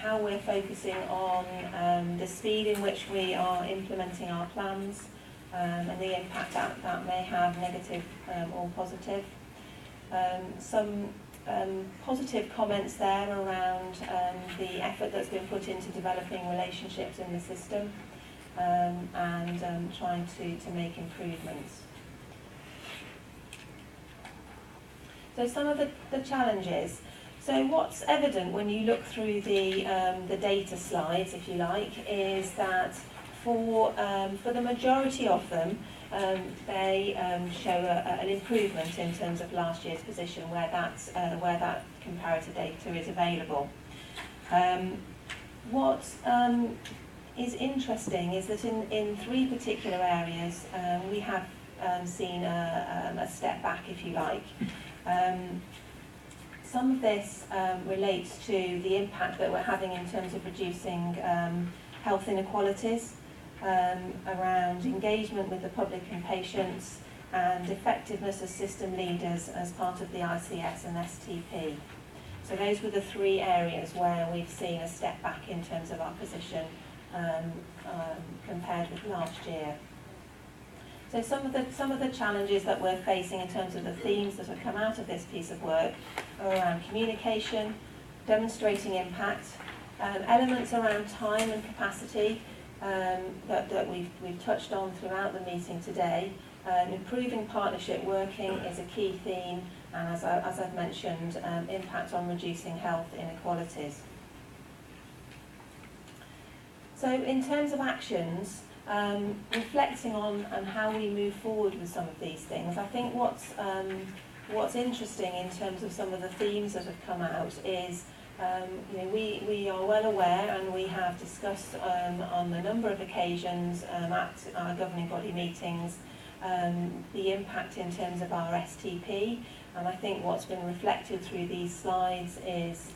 how we're focusing on the speed in which we are implementing our plans, and the impact that may have, negative or positive. Some positive comments there around the effort that's been put into developing relationships in the system, and trying to make improvements. So some of the challenges. So what's evident when you look through the data slides, if you like, is that for the majority of them, they show an improvement in terms of last year's position where that comparator data is available. What is interesting is that in three particular areas we have seen a step back, if you like. Some of this relates to the impact that we're having in terms of reducing health inequalities, around engagement with the public and patients, and effectiveness as system leaders as part of the ICS and STP. So those were the three areas where we've seen a step back in terms of our position compared with last year. So some of the challenges that we're facing in terms of the themes that have come out of this piece of work are around communication, demonstrating impact, elements around time and capacity that we've touched on throughout the meeting today. Improving partnership working is a key theme, and as I've mentioned, impact on reducing health inequalities. So in terms of actions, reflecting on how we move forward with some of these things, I think what's interesting in terms of some of the themes that have come out is we are well aware, and we have discussed on a number of occasions at our governing body meetings the impact in terms of our STP, and I think what's been reflected through these slides is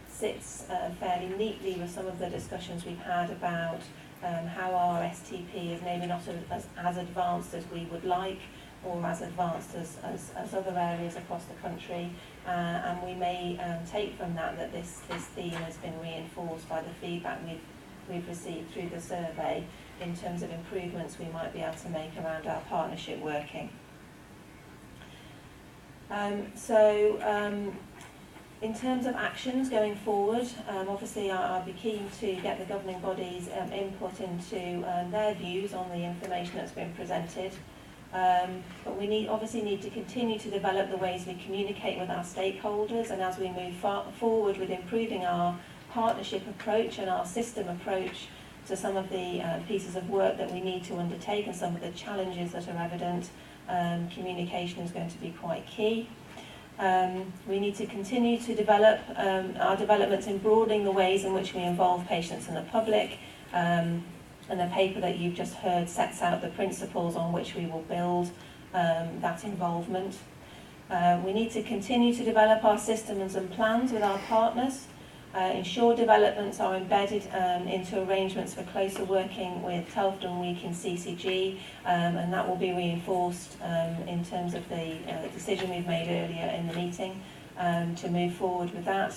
sits fairly neatly with some of the discussions we've had about how our STP is maybe not as advanced as we would like, or as advanced as other areas across the country, and we may take from that this theme has been reinforced by the feedback we've received through the survey in terms of improvements we might be able to make around our partnership working. In terms of actions going forward, obviously I'll be keen to get the governing body's input into their views on the information that's been presented. But we obviously need to continue to develop the ways we communicate with our stakeholders, and as we move forward with improving our partnership approach and our system approach to some of the pieces of work that we need to undertake and some of the challenges that are evident, communication is going to be quite key. We need to continue to develop our developments in broadening the ways in which we involve patients and the public, and the paper that you've just heard sets out the principles on which we will build that involvement. We need to continue to develop our systems and plans with our partners, Ensure developments are embedded into arrangements for closer working with Telford and Week in CCG, and that will be reinforced in terms of the decision we've made earlier in the meeting to move forward with that.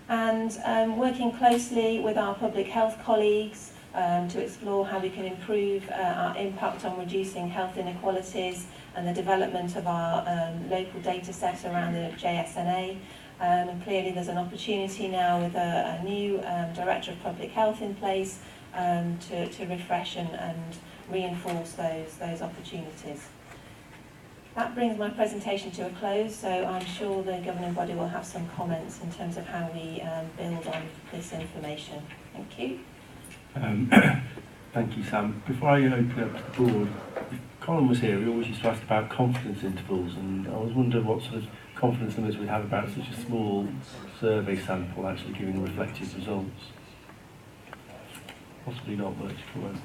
And working closely with our public health colleagues to explore how we can improve our impact on reducing health inequalities and the development of our local data set around the JSNA. And clearly there's an opportunity now with a new Director of Public Health in place to refresh and reinforce those opportunities. That brings my presentation to a close, so I'm sure the governing body will have some comments in terms of how we build on this information. Thank you. Thank you, Sam. Before I open up to the board, if Colin was here, we always used to ask about confidence intervals, and I was wondering what sort of confidence limits we have about such a small survey sample actually giving reflective results. Possibly not much, but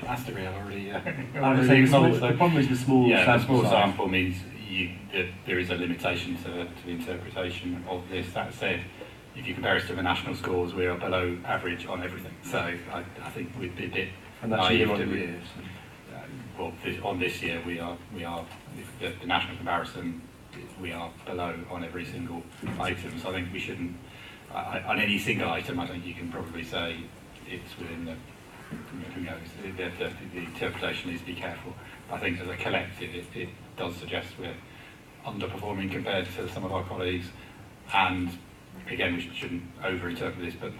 That's the real already. The problem is the small sample size. Sample means there is a limitation to the interpretation of this. That said, if you compare us to the national scores, we are below average on everything. So I think we'd be a bit naive to well, on this year we are the national comparison, we are below on every single item. So I think we shouldn't on any single item. I think you can probably say it's within the who knows. The interpretation needs to be careful. I think as a collective, it does suggest we're underperforming compared to some of our colleagues, and again, we shouldn't over-interpret this, but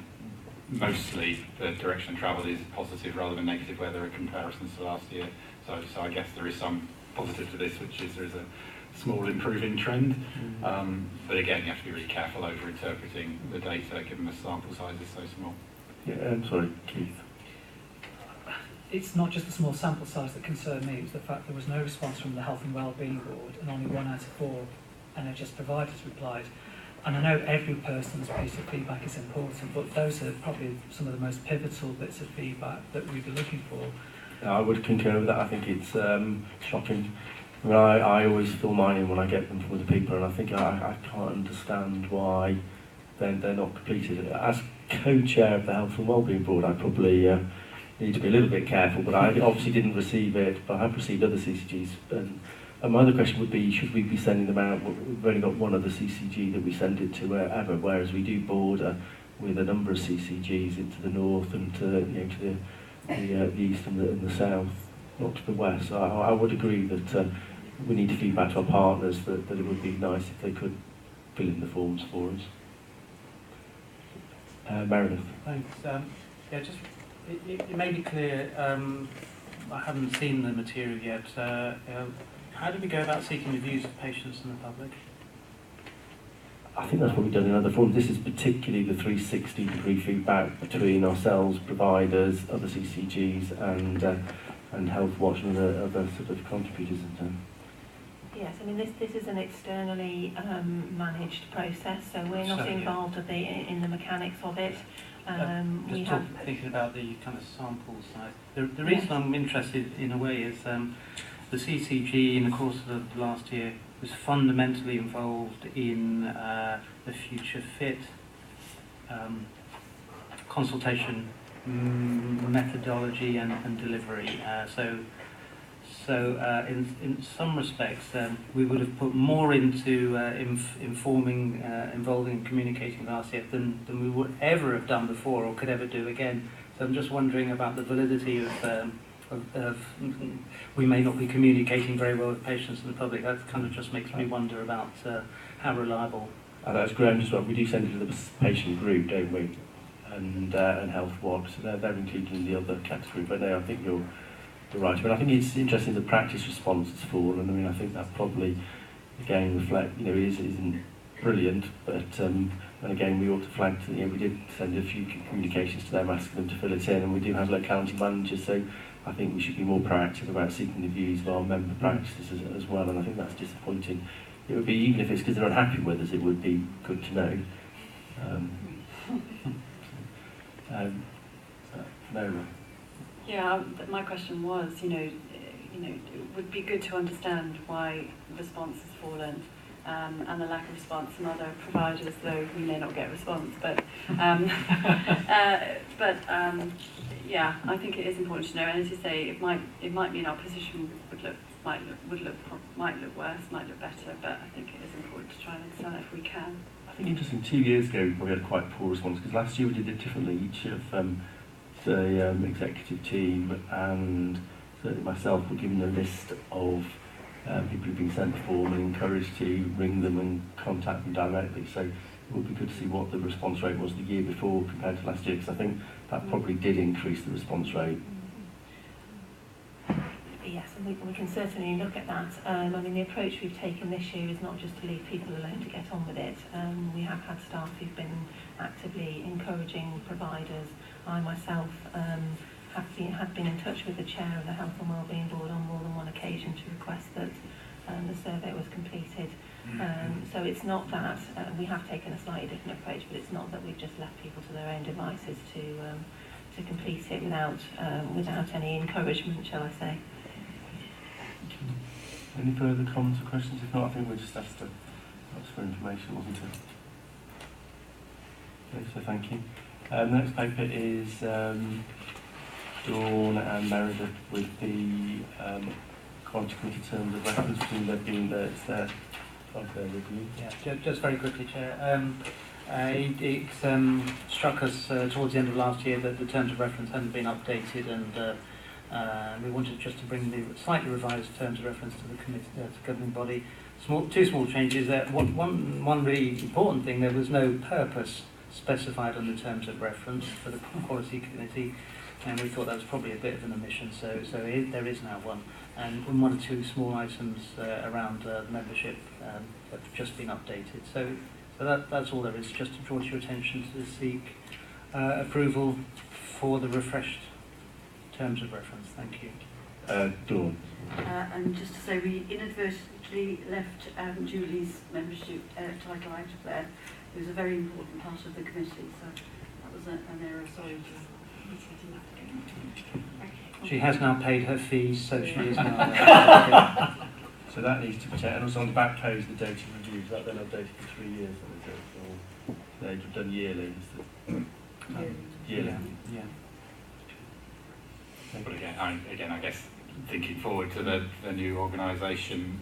mostly the direction of travel is positive rather than negative where there are comparisons to last year. So I guess there is some positive to this, which is there is a small improving trend. But again, you have to be really careful over-interpreting the data given the sample size is so small. Yeah, I'm sorry, Keith. It's not just the small sample size that concerned me, it was the fact there was no response from the Health and Wellbeing Board, and only 1 out of 4 NHS providers replied. And I know every person's piece of feedback is important, but those are probably some of the most pivotal bits of feedback that we'd be looking for. I would concur with that. I think it's shocking. I mean, I always fill mine in when I get them from other people, and I think I can't understand why they're not completed. As co-chair of the Health and Wellbeing Board, I probably need to be a little bit careful, but I obviously didn't receive it, but I have received other CCGs. And my other question would be, should we be sending them out? We've only got one other CCG that we send it to wherever, whereas we do border with a number of CCGs into the north and to the east and the south, not to the west. So I would agree that we need to feed back to our partners that it would be nice if they could fill in the forms for us. Meredith. Thanks. Yeah, just it may be clear. I haven't seen the material yet. How do we go about seeking the views of patients and the public? I think that's what we've done in other forms. This is particularly the 360-degree feedback between ourselves, providers, other CCGs, and Health Watch and other sort of contributors. Yes, I mean this is an externally managed process, so we're not involved in the mechanics of it. Thinking about the kind of sample size. The reason I'm interested in a way is the CCG in the course of the last year was fundamentally involved in the Future Fit consultation methodology and delivery. So in some respects, we would have put more into involving and communicating with RCF than we would ever have done before or could ever do again. So I'm just wondering about the validity of we may not be communicating very well with patients and the public. That kind of just makes me wonder about how reliable. That's Graham as well. We do send it to the patient group, don't we? And Health Watch, so they're included in the other category. But no, I think you're right. But I think it's interesting the practice response has fallen. I mean, I think that probably again isn't brilliant, but and again we ought to flag to we did send a few communications to them asking them to fill it in, and we do have locality managers, so I think we should be more proactive about seeking the views of our member practices as well, and I think that's disappointing. It would be, even if it's because they're unhappy with us, it would be good to know. No. Yeah, my question was, it would be good to understand why the response has fallen, and the lack of response from other providers, though we may not get a response. But yeah, I think it is important to know. And as you say, it might mean our position might look worse, might look better. But I think it is important to try and understand if we can. I think interesting. 2 years ago, we probably had quite poor response because last year we did it differently. Each of the executive team and certainly myself were given a list of people who've been sent the form and encouraged to ring them and contact them directly. So it would be good to see what the response rate was the year before compared to last year, because I think that probably did increase the response rate. Yes, and we can certainly look at that. I mean, the approach we've taken this year is not just to leave people alone to get on with it. We have had staff who've been actively encouraging providers. I myself have been in touch with the chair of the Health and Wellbeing Board on more than one occasion to request that the survey was completed. So it's not that we have taken a slightly different approach, but it's not that we've just left people to their own devices to complete it without any encouragement, shall I say. Any further comments or questions? If not, I think we're just asked to ask for information, wasn't it? Okay, so thank you. The next paper is Dawn and Meredith with the Quality Committee terms of reference, between there being their review. Yeah, just very quickly, Chair. It struck us towards the end of last year that the terms of reference hadn't been updated, and we wanted just to bring the slightly revised terms of reference to the committee, to the governing body. Two small changes there. One really important thing: there was no purpose specified on the terms of reference for the Quality Committee, and we thought that was probably a bit of an omission. So there is now one, and one or two small items around membership have just been updated. So that's all there is. Just to draw to your attention to seek approval for the refreshed terms of reference. Thank you. Dawn. And just to say, we inadvertently left Julie's membership title out of there. It was a very important part of the committee, so that was an error. Sorry. She has now paid her fees, so she is now. So that needs to be checked. And also on the back page, the data reviews, that then updated for 3 years. Or they've done yearly. Yearly. Yeah. But again, I guess thinking forward to the new organisation,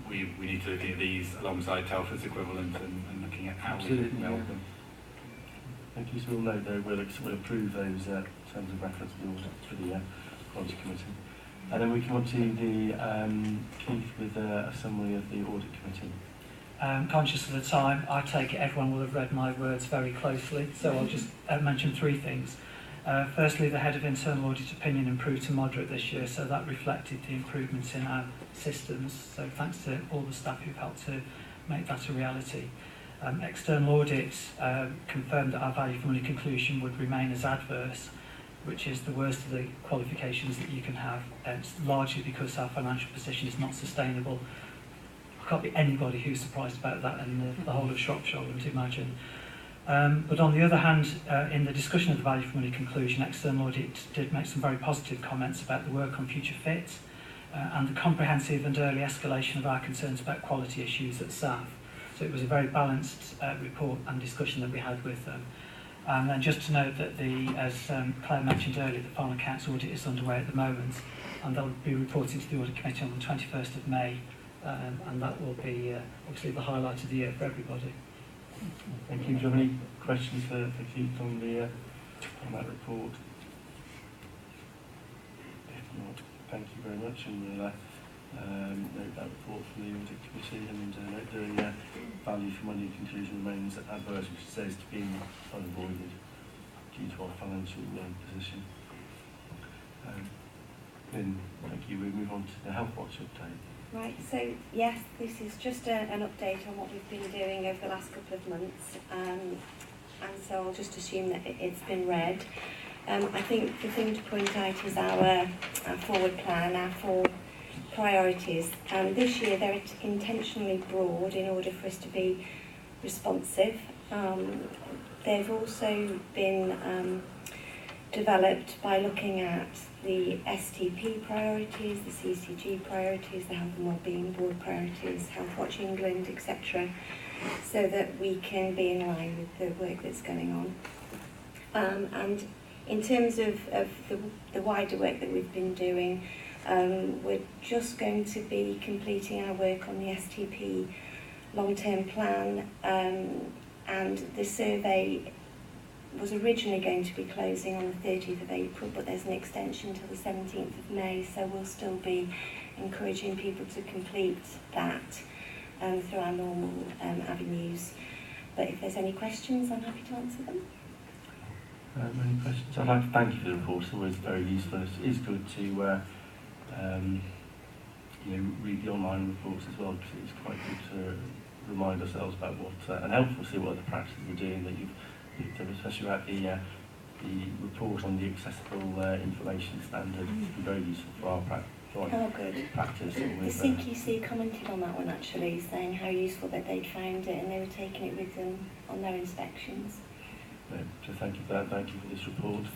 we need to look at these alongside Telford's equivalent and looking at how we can help them. Thank you. So we'll note though, we'll approve those terms of reference for the Quality Committee. And then we come on to the Keith with a summary of the Audit Committee. Conscious of the time, I take it everyone will have read my words very closely, so I'll just mention 3 things. Firstly, the Head of Internal Audit opinion improved to moderate this year, so that reflected the improvements in our systems. So thanks to all the staff who've helped to make that a reality. External Audit confirmed that our value for money conclusion would remain as adverse, which is the worst of the qualifications that you can have. It's largely because our financial position is not sustainable. There can't be anybody who's surprised about that in the whole of Shropshire, I wouldn't imagine. But on the other hand, in the discussion of the value for money conclusion, External Audit did make some very positive comments about the work on future fit and the comprehensive and early escalation of our concerns about quality issues at SAF. So it was a very balanced report and discussion that we had with them. And then just to note that as Claire mentioned earlier, the final accounts audit is underway at the moment, and they'll be reporting to the Audit Committee on the 21st of May, and that will be obviously the highlight of the year for everybody. Thank you. Do you have any questions for Keith on that report? If not, thank you very much, and we'll note that report from the Audit Committee, and note the value for money conclusion remains adverse, which says to be unavoided due to our financial position. Then, thank you. We move on to the Health Watch update. Right, so yes, this is just an update on what we've been doing over the last couple of months, and so I'll just assume that it's been read. I think the thing to point out is our forward plan, our 4 priorities. This year they're intentionally broad in order for us to be responsive. They've also been developed by looking at the STP priorities, the CCG priorities, the Health and Wellbeing Board priorities, Health Watch England, etc., so that we can be in line with the work that's going on. And in terms of the wider work that we've been doing, we're just going to be completing our work on the STP long-term plan, and the survey was originally going to be closing on the 30th of April, but there's an extension till the 17th of May, so we'll still be encouraging people to complete that through our normal avenues. But if there's any questions, I'm happy to answer them. Any questions? I'd like to thank you for the report. It's always very useful. It is good to read the online reports as well, because it's quite good to remind ourselves about what and helpful to see what other practices are doing that you've done, especially about the report on the accessible information standard. It's been very useful for our practice. The CQC commented on that one actually, saying how useful that they'd found it and they were taking it with them on their inspections. So thank you for that, thank you for this report.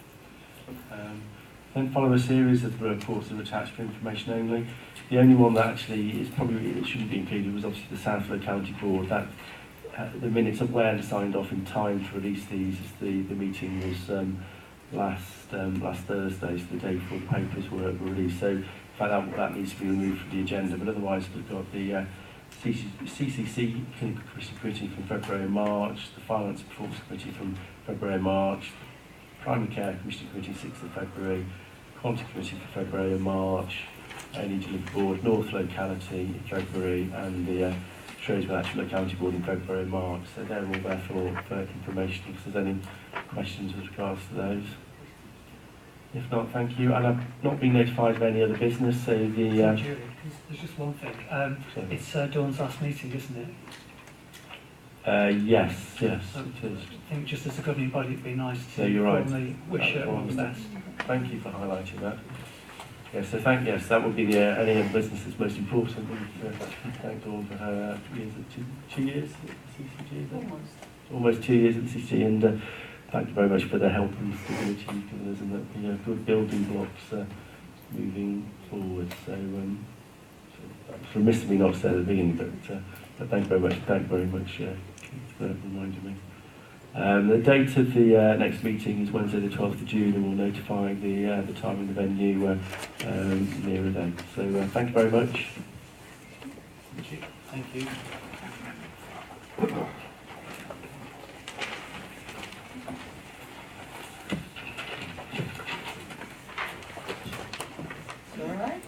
Then follow a series of reports that are attached for information only. The only one that actually is probably, it shouldn't be included, was obviously the Southwold County Board. That the minutes of when signed off in time to release these, as the meeting was last Thursday, so the day before the papers were released. So in fact that needs to be removed from the agenda, but otherwise we've got the CCC Clinical Committee from February and March, the Finance and Performance Committee from February and March, Primary Care Commission Committee 6th of February, Quality Committee for February and March, Early Delivery Board, North Locality in February, and the Shrewsbury Actual County Board in February and March. So they're all there for information if there's any questions with regards to those. If not, thank you. And I've not been notified of any other business, so the... Julie, there's just one thing. It's Dawn's last meeting, isn't it? Yes, it is. I think just as a governing body it'd be nice to formally wish her all the best. Thank you for highlighting that. Yes, so that would be the any other business that's most important. Thank Dawn for her years at 2 years at the CCG. Almost 2 years at the CCG, and thank you very much for the help and stability you've given us, and that good building blocks moving forward. So it's remiss of me not to say at the beginning, but thank you very much for reminding me. The date of the next meeting is Wednesday the 12th of June, and we'll notify the time and the venue nearer then. So thank you very much. Thank you. All right.